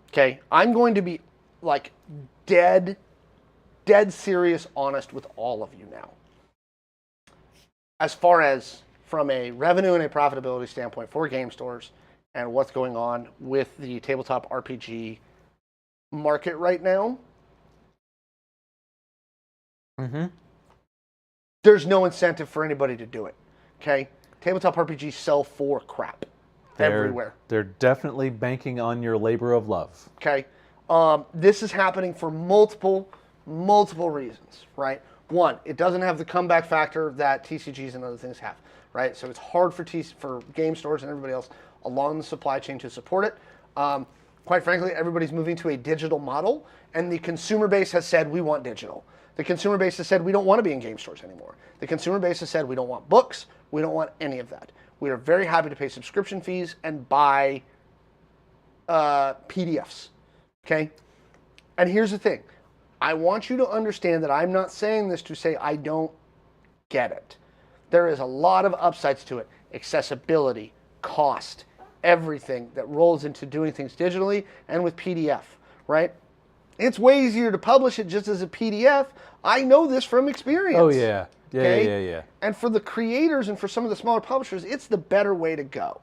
S1: Okay, I'm going to be like dead serious honest with all of you now. As far as from a revenue and a profitability standpoint for game stores and what's going on with the tabletop RPG market right now, there's no incentive for anybody to do it. Okay, tabletop RPGs sell for crap everywhere.
S2: They're definitely banking on your labor of love.
S1: Okay, this is happening for multiple reasons, right? One, it doesn't have the comeback factor that TCGs and other things have, right? So it's hard for game stores and everybody else along the supply chain to support it. Quite frankly, everybody's moving to a digital model, and the consumer base has said, we want digital. The consumer base has said, we don't want to be in game stores anymore. The consumer base has said, we don't want books. We don't want any of that. We are very happy to pay subscription fees and buy PDFs, okay? And here's the thing. I want you to understand that I'm not saying this to say I don't get it. There is a lot of upsides to it. Accessibility, cost, everything that rolls into doing things digitally and with PDF, right? It's way easier to publish it just as a PDF. I know this from experience.
S2: Oh, yeah.
S1: Okay?
S2: Yeah.
S1: And for the creators and for some of the smaller publishers, it's the better way to go,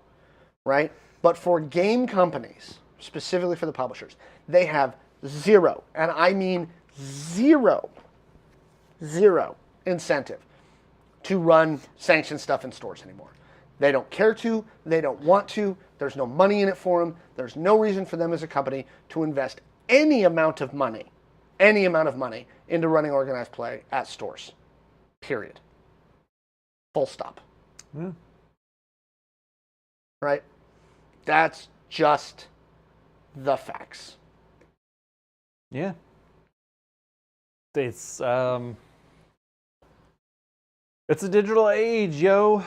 S1: right? But for game companies, specifically for the publishers, they have zero, and I mean zero incentive to run sanctioned stuff in stores anymore. They don't care to, they don't want to, there's no money in it for them, there's no reason for them as a company to invest any amount of money into running organized play at stores. Period. Full stop.
S2: Yeah.
S1: Right? That's just the facts.
S2: Yeah. It's a digital age, yo.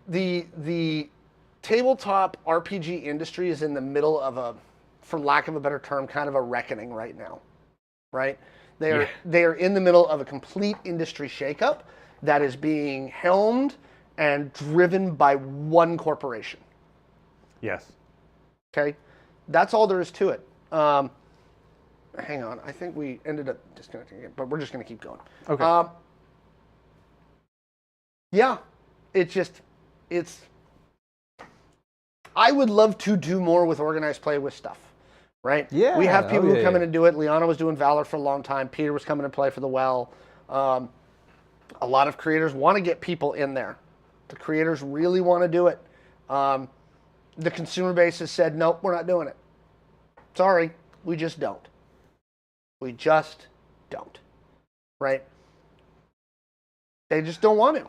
S1: The tabletop RPG industry is in the middle of a, for lack of a better term, kind of a reckoning right now, right? They are in the middle of a complete industry shakeup that is being helmed and driven by one corporation.
S2: Yes.
S1: Okay? That's all there is to it. Hang on. I think we ended up disconnecting again, but we're just going to keep going.
S2: Okay.
S1: Yeah. I would love to do more with organized play with stuff, right?
S2: Yeah.
S1: We have people who come in and do it. Liana was doing Valor for a long time. Peter was coming to play for the Well. A lot of creators want to get people in there. The creators really want to do it. The consumer base has said, nope, we're not doing it. Sorry, we just don't. We just don't, right? They just don't want to.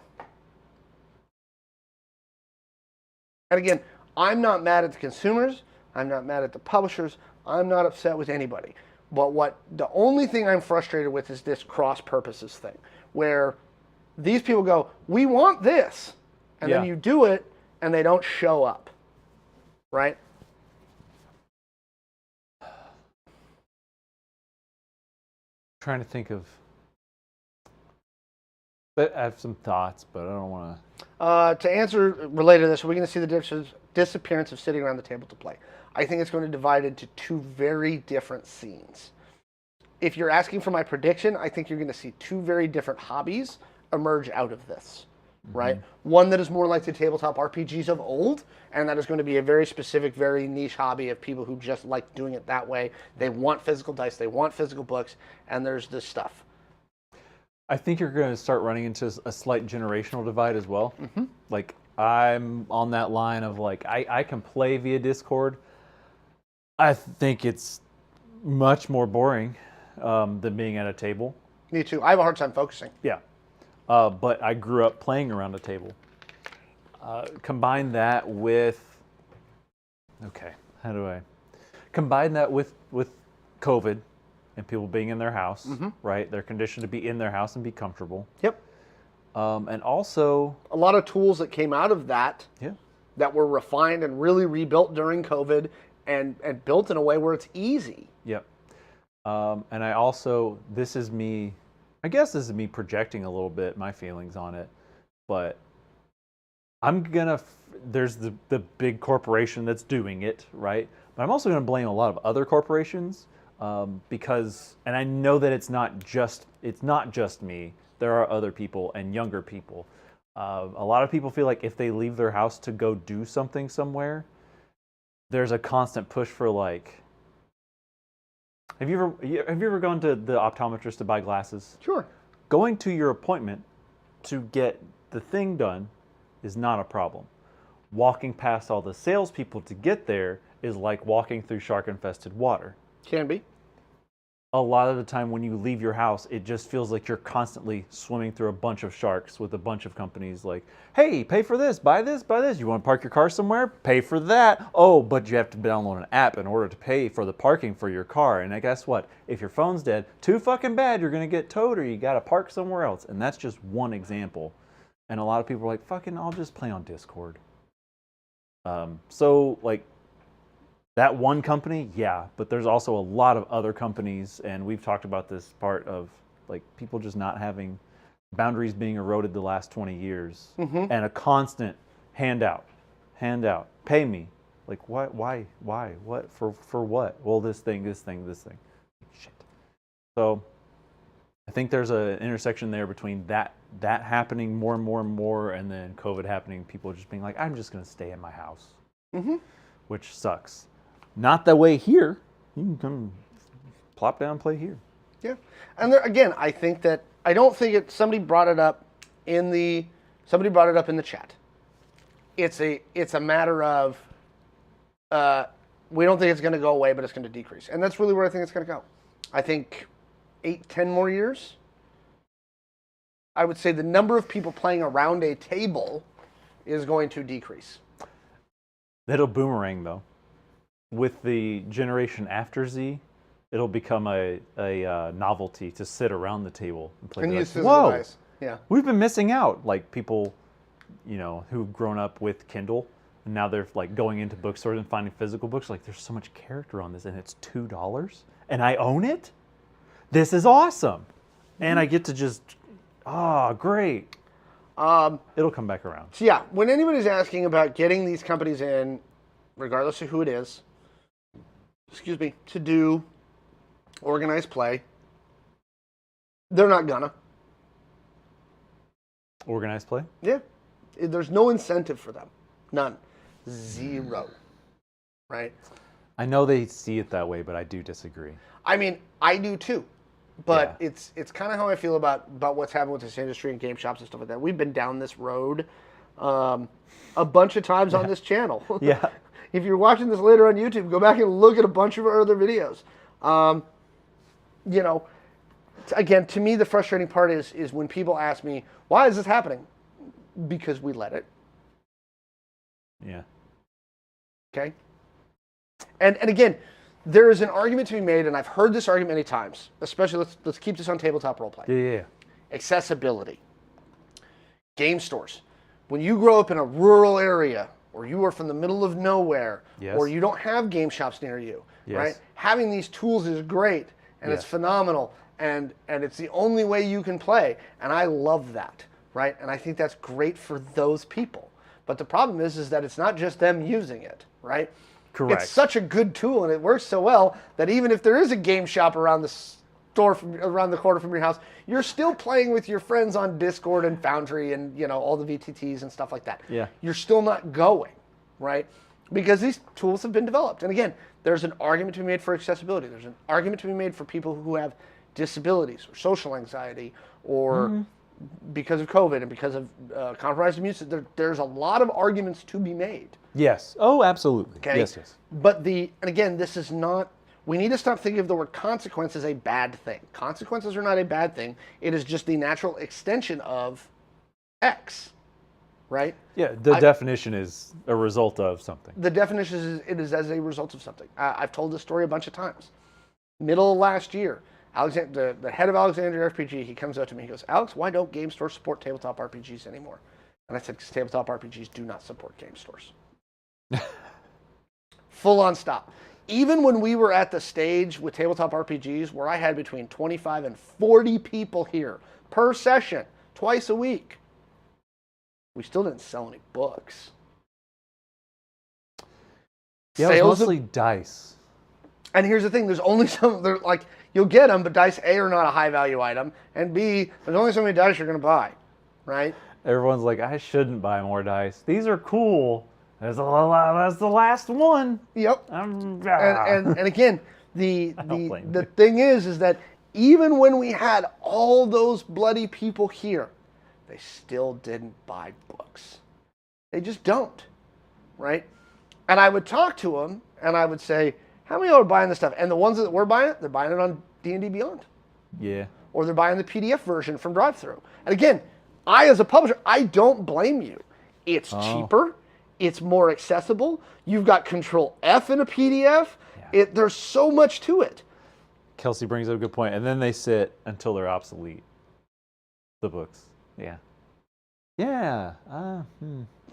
S1: And again, I'm not mad at the consumers. I'm not mad at the publishers. I'm not upset with anybody. But the only thing I'm frustrated with is this cross-purposes thing, where these people go, we want this, and then you do it, and they don't show up, right?
S2: Trying to think of. But I have some thoughts, but I don't want
S1: to. To answer related to this, we're going to see the disappearance of sitting around the table to play. I think it's going to divide into two very different scenes. If you're asking for my prediction, I think you're going to see two very different hobbies emerge out of this, right? One that is more like the tabletop RPGs of old, and that is going to be a very specific, very niche hobby of people who just like doing it that way. They want physical dice, they want physical books, and there's this stuff.
S2: I think you're going to start running into a slight generational divide as well. Like, I'm on that line of like, I can play via Discord. I think it's much more boring than being at a table.
S1: Me too. I have a hard time focusing.
S2: Yeah. But I grew up playing around a table. Combine that with, okay, how do I? Combine that with COVID and people being in their house, right? They're conditioned to be in their house and be comfortable.
S1: Yep.
S2: And also,
S1: a lot of tools that came out of that that were refined and really rebuilt during COVID and built in a way where it's easy.
S2: Yep. And I also, this is me, I guess this is me projecting a little bit my feelings on it, but I'm gonna, there's the big corporation that's doing it, right? But I'm also gonna blame a lot of other corporations because, and I know that it's not just me. There are other people and younger people. A lot of people feel like if they leave their house to go do something somewhere, there's a constant push for like, have you ever gone to the optometrist to buy glasses?
S1: Sure.
S2: Going to your appointment to get the thing done is not a problem. Walking past all the salespeople to get there is like walking through shark-infested water.
S1: Can be.
S2: A lot of the time when you leave your house, it just feels like you're constantly swimming through a bunch of sharks with a bunch of companies like, hey, pay for this, buy this, buy this. You want to park your car somewhere? Pay for that. Oh, but you have to download an app in order to pay for the parking for your car. And guess what? If your phone's dead, too fucking bad, you're going to get towed or you got to park somewhere else. And that's just one example. And a lot of people are like, fucking, I'll just play on Discord. So, like, that one company, yeah, but there's also a lot of other companies, and we've talked about this part of like people just not having boundaries being eroded the last 20 years, and a constant handout, pay me, like why, what for what? Well, this thing. Shit. So I think there's an intersection there between that happening more and more, and then COVID happening. People just being like, I'm just gonna stay in my house, which sucks. Not that way here. You can come plop down and play here.
S1: Yeah. And there, again, I don't think it, somebody brought it up in the chat. It's a matter of, we don't think it's going to go away, but it's going to decrease. And that's really where I think it's going to go. I think 8-10 more years, I would say the number of people playing around a table is going to decrease.
S2: That'll boomerang though. With the generation after Z, it'll become a novelty to sit around the table and play.
S1: And use physical
S2: whoa,
S1: dice. Yeah.
S2: We've been missing out. Like people, you know, who've grown up with Kindle, and now they're like going into bookstores and finding physical books. Like, there's so much character on this, and it's $2, and I own it. This is awesome, and I get to just, great. It'll come back around.
S1: So yeah, when anybody's asking about getting these companies in, regardless of who it is, to do organized play, they're not gonna.
S2: Organized play?
S1: Yeah. There's no incentive for them. None. Zero. Right?
S2: I know they see it that way, but I do disagree.
S1: I mean, I do too. But
S2: Yeah.
S1: it's kind of how I feel about what's happening with this industry and game shops and stuff like that. We've been down this road a bunch of times on this channel.
S2: Yeah.
S1: If you're watching this later on YouTube, go back and look at a bunch of our other videos. You know, again, to me, the frustrating part is when people ask me, why is this happening? Because we let it.
S2: Yeah.
S1: Okay? And again, there is an argument to be made, and I've heard this argument many times, especially, let's keep this on tabletop roleplay.
S2: Yeah.
S1: Accessibility. Game stores. When you grow up in a rural area, or you are from the middle of nowhere,
S2: Yes.
S1: or you don't have game shops near you,
S2: Yes.
S1: right? Having these tools is great, and it's
S2: Yes.
S1: phenomenal, and it's the only way you can play, and I love that, right? And I think that's great for those people. But the problem is that it's not just them using it, right?
S2: Correct.
S1: It's such a good tool, and it works so well that even if there is a game shop around the store around the corner from your house, you're still playing with your friends on Discord and Foundry and, you know, all the VTTs and stuff like that.
S2: Yeah.
S1: You're still not going, right? Because these tools have been developed. And again, there's an argument to be made for accessibility. There's an argument to be made for people who have disabilities or social anxiety or because of COVID and because of compromised immune system, there's a lot of arguments to be made.
S2: Yes. Oh, absolutely.
S1: Okay?
S2: Yes, yes.
S1: But and again, this is not, we need to stop thinking of the word consequence as a bad thing. Consequences are not a bad thing. It is just the natural extension of X, right?
S2: Yeah, the definition is a result of something.
S1: The definition is it is as a result of something. I've told this story a bunch of times. Middle of last year, the head of Alexandria RPG, he comes up to me, he goes, Alex, why don't game stores support tabletop RPGs anymore? And I said, because tabletop RPGs do not support game stores. Full on stop. Even when we were at the stage with tabletop RPGs where I had between 25 and 40 people here per session, twice a week, we still didn't sell any books.
S2: Yeah, it was mostly dice.
S1: And here's the thing, there's only some, like, you'll get them, but dice A are not a high value item, and B, there's only so many dice you're going to buy, right?
S2: Everyone's like, I shouldn't buy more dice. These are cool. That's the last one.
S1: Yep. And again, the thing is that even when we had all those bloody people here, they still didn't buy books. They just don't, right? And I would talk to them, and I would say, how many of y'all are buying this stuff? And the ones that were buying it, they're buying it on D&D Beyond.
S2: Yeah.
S1: Or they're buying the PDF version from DriveThru. And again, I as a publisher, I don't blame you. It's cheaper. It's more accessible. You've got Control F in a PDF. Yeah. There's so much to it.
S2: Kelsey brings up a good point. And then they sit until they're obsolete. The books. Yeah. Yeah.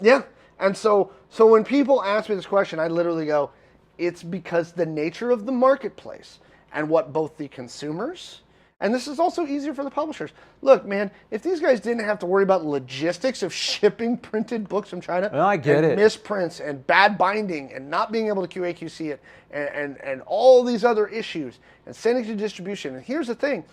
S1: Yeah. And so when people ask me this question, I literally go, it's because the nature of the marketplace and what both the consumers, and this is also easier for the publishers. Look, man, if these guys didn't have to worry about logistics of shipping printed books from China,
S2: well, I get it,
S1: misprints and bad binding and not being able to QA/QC it and all these other issues and sending to distribution. And here's the thing,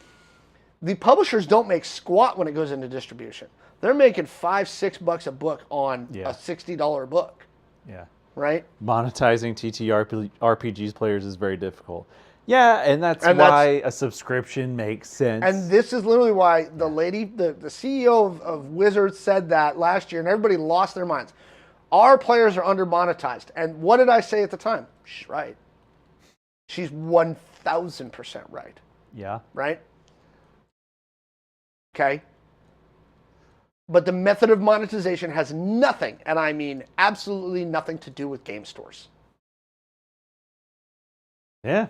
S1: the publishers don't make squat when it goes into distribution. They're making $5-6 a book on a $60 book.
S2: Yeah.
S1: Right?
S2: Monetizing TTRPGs players is very difficult. Yeah, and that's why a subscription makes sense.
S1: And this is literally why the lady, the CEO of Wizards said that last year, and everybody lost their minds. Our players are under-monetized. And what did I say at the time? She's right. She's 1,000% right.
S2: Yeah.
S1: Right? Okay? But the method of monetization has nothing, and I mean absolutely nothing, to do with game stores.
S2: Yeah.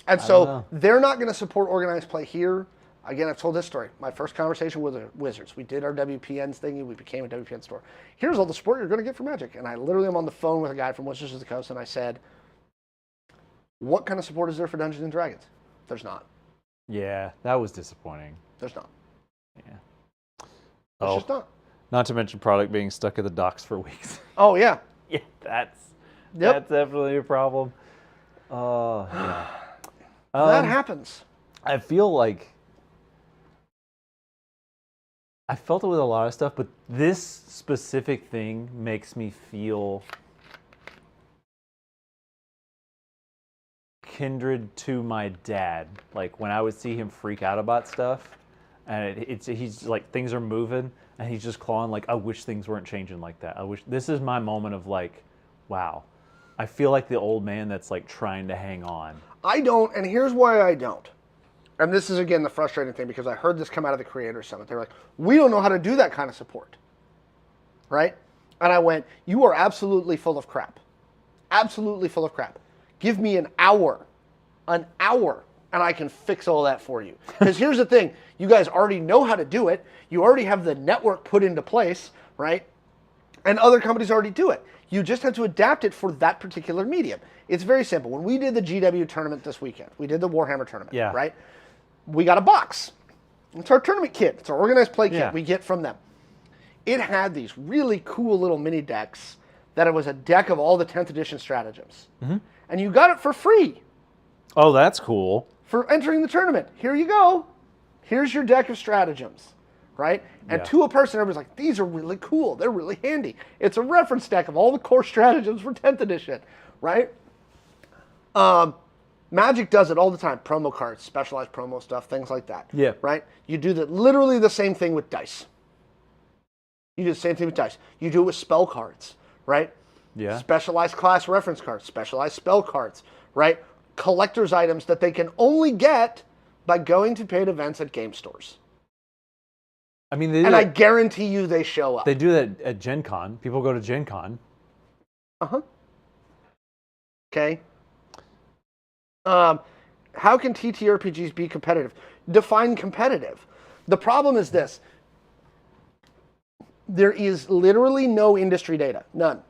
S1: And so they're not going to support organized play here. Again, I've told this story. My first conversation with the Wizards. We did our WPNs thingy. We became a WPN store. Here's all the support you're going to get for Magic. And I literally am on the phone with a guy from Wizards of the Coast, and I said, what kind of support is there for Dungeons & Dragons? There's not.
S2: Yeah, that was disappointing.
S1: There's not.
S2: Yeah.
S1: There's just not.
S2: Not to mention product being stuck at the docks for weeks.
S1: Oh, yeah.
S2: Yeah, that's definitely a problem. Yeah.
S1: That happens.
S2: I feel like I felt it with a lot of stuff, but this specific thing makes me feel kindred to my dad. Like when I would see him freak out about stuff, and he's like, things are moving, and he's just clawing like, I wish things weren't changing like that. I wish. This is my moment of like, wow. I feel like the old man that's like trying to hang on.
S1: I don't, and here's why I don't. And this is, again, the frustrating thing, because I heard this come out of the Creator Summit. They were like, we don't know how to do that kind of support. Right? And I went, you are absolutely full of crap. Absolutely full of crap. Give me an hour, and I can fix all that for you. Because here's the thing. You guys already know how to do it. You already have the network put into place, right? And other companies already do it. You just have to adapt it for that particular medium. It's very simple. When we did the GW tournament this weekend, we did the Warhammer tournament, right? We got a box. It's our tournament kit. It's our organized play kit we get from them. It had these really cool little mini decks that it was a deck of all the 10th edition stratagems. Mm-hmm. And you got it for free.
S2: Oh, that's cool.
S1: For entering the tournament. Here you go. Here's your deck of stratagems. Right? And to a person, everybody's like, these are really cool. They're really handy. It's a reference deck of all the core stratagems for 10th edition. Right? Magic does it all the time. Promo cards, specialized promo stuff, things like that.
S2: Yeah.
S1: Right? You do literally the same thing with dice. You do the same thing with dice. You do it with spell cards, right?
S2: Yeah.
S1: Specialized class reference cards, specialized spell cards, right? Collector's items that they can only get by going to paid events at game stores.
S2: I mean,
S1: I guarantee you they show up.
S2: They do that at Gen Con. People go to Gen Con.
S1: Uh-huh. Okay. How can TTRPGs be competitive? Define competitive. The problem is this. There is literally no industry data. None.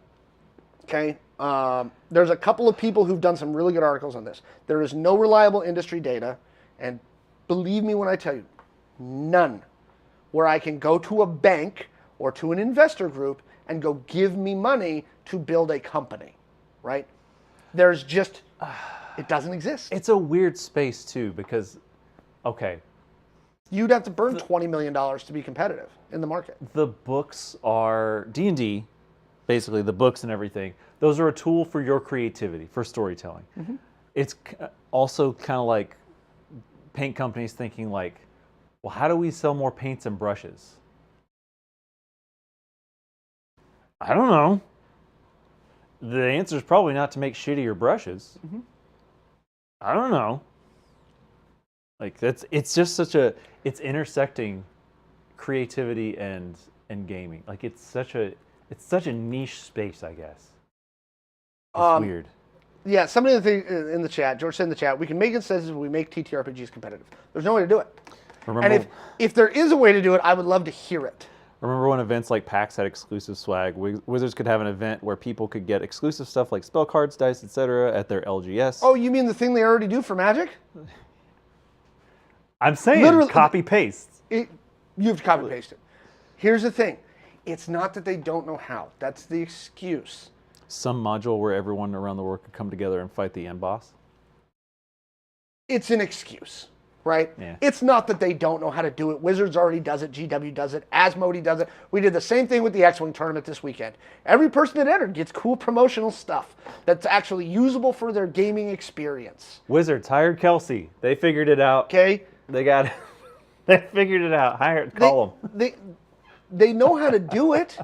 S1: Okay? There's a couple of people who've done some really good articles on this. There is no reliable industry data, and believe me when I tell you, none, where I can go to a bank or to an investor group and go give me money to build a company, right? There's just, it doesn't exist.
S2: It's a weird space too because, okay.
S1: You'd have to burn $20 million to be competitive in the market.
S2: The books are, D&D, basically the books and everything, those are a tool for your creativity, for storytelling. Mm-hmm. It's also kind of like paint companies thinking like, well, how do we sell more paints and brushes? I don't know. The answer is probably not to make shittier brushes. Mm-hmm. I don't know. Like it's just it's intersecting creativity and gaming. Like it's such a niche space, I guess. It's weird.
S1: Yeah, somebody in the chat, George said in the chat, we can make incentives if we make TTRPGs competitive. There's no way to do it. And if there is a way to do it, I would love to hear it.
S2: Remember when events like PAX had exclusive swag? Wizards could have an event where people could get exclusive stuff like spell cards, dice, etc. at their LGS.
S1: Oh, you mean the thing they already do for Magic?
S2: I'm saying literally, copy paste.
S1: You have to copy paste it. Here's the thing. It's not that they don't know how. That's the excuse.
S2: Some module where everyone around the world could come together and fight the end boss?
S1: It's an excuse, right?
S2: Yeah.
S1: It's not that they don't know how to do it. Wizards already does it. GW does it. Asmodee does it. We did the same thing with the X-Wing tournament this weekend. Every person that entered gets cool promotional stuff that's actually usable for their gaming experience.
S2: Wizards hired Kelsey. They figured it out.
S1: Okay.
S2: They got it. They figured it out. Call them.
S1: They know how to do it.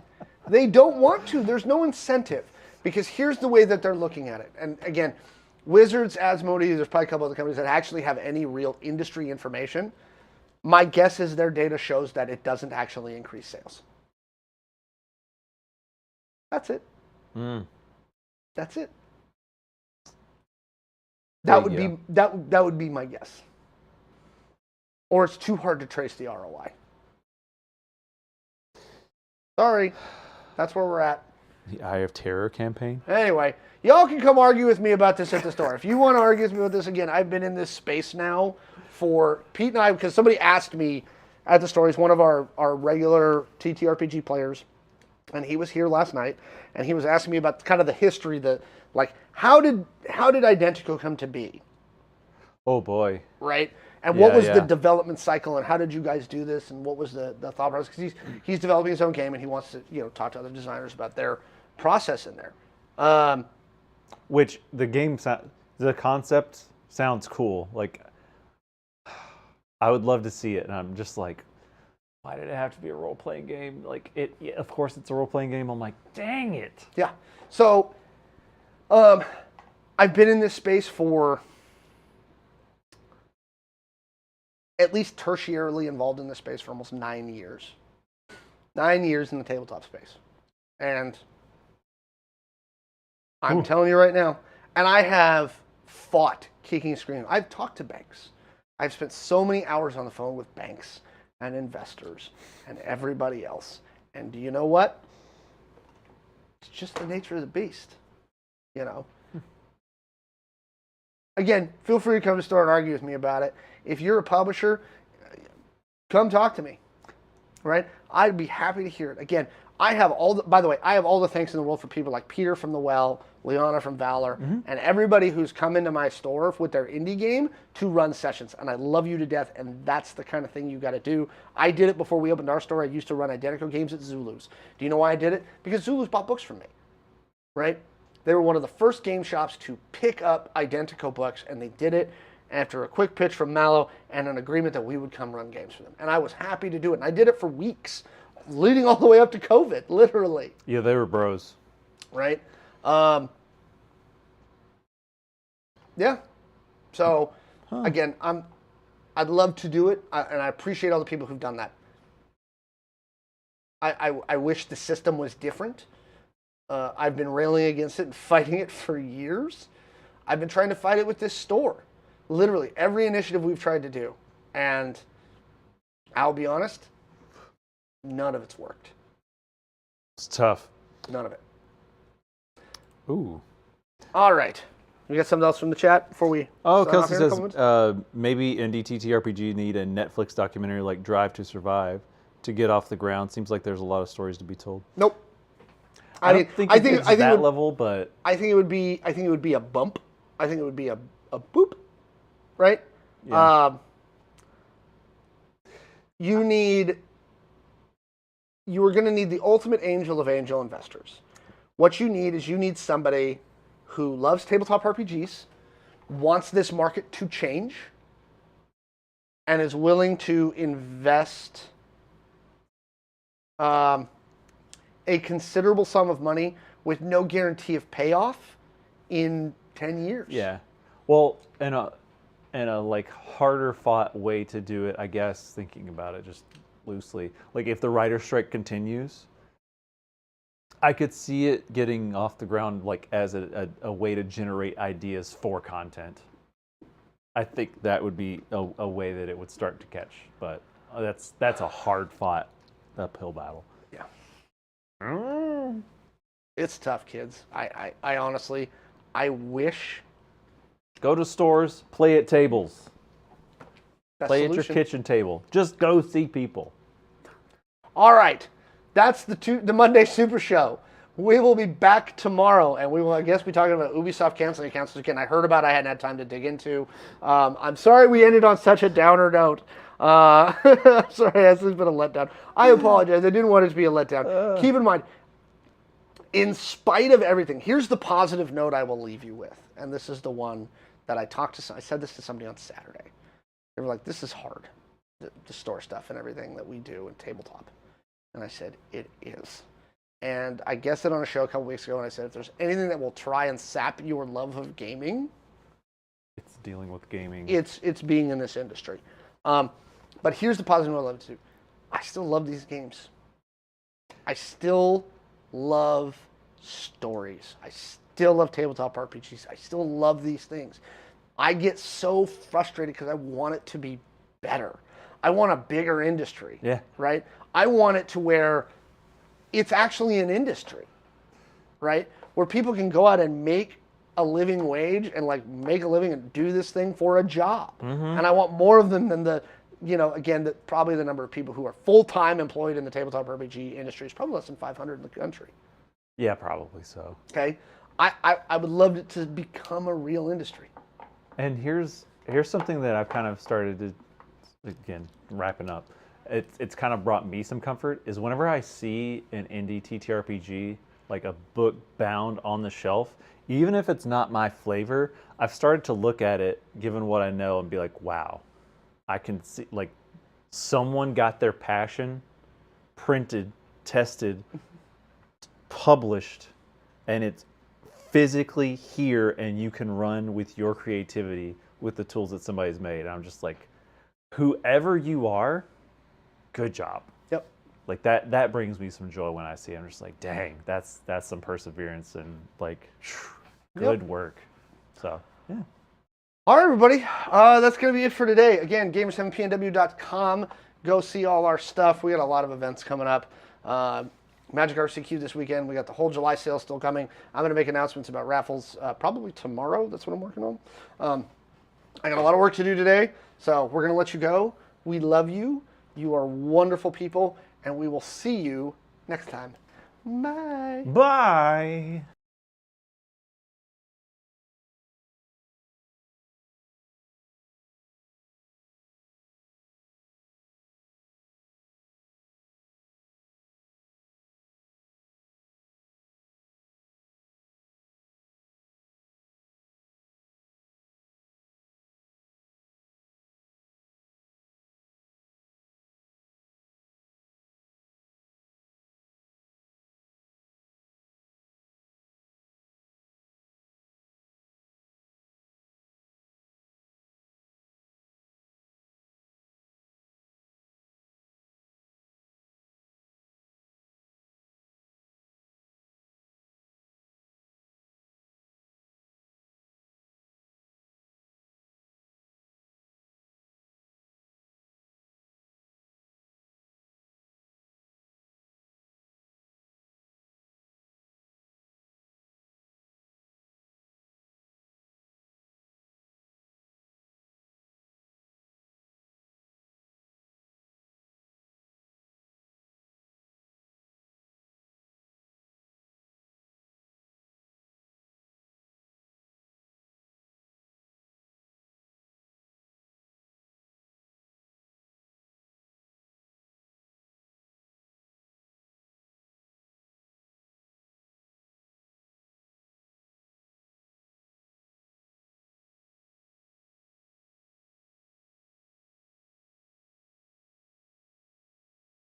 S1: They don't want to. There's no incentive. Because here's the way that they're looking at it. And again, Wizards, Asmodee, there's probably a couple other companies that actually have any real industry information. My guess is their data shows that it doesn't actually increase sales. That's it. That's it. That would be my guess. Or it's too hard to trace the ROI. Sorry. That's where we're at.
S2: The Eye of Terror campaign?
S1: Anyway, y'all can come argue with me about this at the store. If you want to argue with me about this again, I've been in this space now for Pete and I, because somebody asked me at the store, he's one of our regular TTRPG players, and he was here last night, and he was asking me about kind of the history, how did Identico come to be?
S2: Oh boy.
S1: Right? And what was the development cycle, and how did you guys do this, and what was the thought process? Because he's developing his own game, and he wants to talk to other designers about their process in there.
S2: Which the concept sounds cool. Like, I would love to see it, and I'm just like, why did it have to be a role-playing game? Like, of course it's a role-playing game. I'm like, dang it.
S1: Yeah. So, I've been in this space for at least tertiarily involved in this space for almost 9 years. 9 years in the tabletop space. And I'm telling you right now, and I have fought kicking and screaming. I've talked to banks. I've spent so many hours on the phone with banks and investors and everybody else. And do you know what? It's just the nature of the beast, Again, feel free to come to the store and argue with me about it. If you're a publisher, come talk to me, right? I'd be happy to hear it. Again, I have all the thanks in the world for people like Peter from The Well, Liana from Valor, and everybody who's come into my store with their indie game to run sessions. And I love you to death, and that's the kind of thing you got to do. I did it before we opened our store. I used to run Identical games at Zulu's. Do you know why I did it? Because Zulu's bought books from me, right? They were one of the first game shops to pick up Identico books, and they did it after a quick pitch from Mallow and an agreement that we would come run games for them. And I was happy to do it. And I did it for weeks, leading all the way up to COVID, literally.
S2: Yeah, they were bros.
S1: Right? Yeah. So, again, I'd love to do it, and I appreciate all the people who've done that. I wish the system was different. I've been railing against it and fighting it for years. I've been trying to fight it with this store. Literally, every initiative we've tried to do. And I'll be honest, none of it's worked.
S2: It's tough.
S1: None of it.
S2: Ooh.
S1: All right. We got something else from the chat before we...
S2: Oh, Kelsey says maybe indie TTRPG need a Netflix documentary like Drive to Survive to get off the ground. Seems like there's a lot of stories to be told.
S1: Nope.
S2: I don't think it's that level, but
S1: I think it would be a bump. I think it would be a boop, right?
S2: Yeah.
S1: You are going to need the ultimate angel of angel investors. What you need somebody who loves tabletop RPGs, wants this market to change, and is willing to invest a considerable sum of money with no guarantee of payoff in 10 years.
S2: Yeah. Well, and a like harder fought way to do it, I guess, thinking about it just loosely. Like if the writer's strike continues, I could see it getting off the ground like as a way to generate ideas for content. I think that would be a way that it would start to catch, but that's a hard fought uphill battle.
S1: Yeah. It's tough, kids. I honestly, I wish.
S2: Go to stores, play at tables. Play
S1: solution.
S2: at your kitchen table. Just go see people.
S1: All right. That's the Monday Super Show. We will be back tomorrow, and we will, I guess, be talking about Ubisoft canceling accounts again. I heard about it. I hadn't had time to dig into. I'm sorry we ended on such a downer note. Sorry, this has been a letdown. I apologize. I didn't want it to be a letdown. Keep in mind, in spite of everything, here's the positive note I will leave you with, and this is the one that I said this to somebody on Saturday. They were like, this is hard, the store stuff and everything that we do in tabletop. And I said, it is. And I guessed it on a show a couple weeks ago, and I said, if there's anything that will try and sap your love of gaming,
S2: it's dealing with gaming.
S1: It's being in this industry. But here's the positive note I love to do. I still love these games. I still love stories. I still love tabletop RPGs. I still love these things. I get so frustrated because I want it to be better. I want a bigger industry.
S2: Yeah.
S1: Right? I want it to where it's actually an industry, right? Where people can go out and make a living wage and like make a living and do this thing for a job. Mm-hmm. And I want more of them than probably the number of people who are full-time employed in the tabletop RPG industry is probably less than 500 in the country.
S2: Yeah, probably so.
S1: Okay. I would love it to become a real industry.
S2: And here's something that I've kind of started to, again, wrapping up. It's kind of brought me some comfort is whenever I see an indie TTRPG, like a book bound on the shelf, even if it's not my flavor, I've started to look at it, given what I know, and be like, wow, I can see, like, someone got their passion printed, tested, published, and it's physically here, and you can run with your creativity with the tools that somebody's made. And I'm just like, whoever you are, good job.
S1: Yep.
S2: Like that brings me some joy when I see it. I'm just like, dang, that's some perseverance and like good work. So yeah.
S1: All right, everybody. That's going to be it for today. Again, gamers7pnw.com. Go see all our stuff. We got a lot of events coming up. Magic RCQ this weekend. We got the whole July sale still coming. I'm going to make announcements about raffles probably tomorrow. That's what I'm working on. I got a lot of work to do today, so we're going to let you go. We love you. You are wonderful people, and we will see you next time. Bye.
S2: Bye.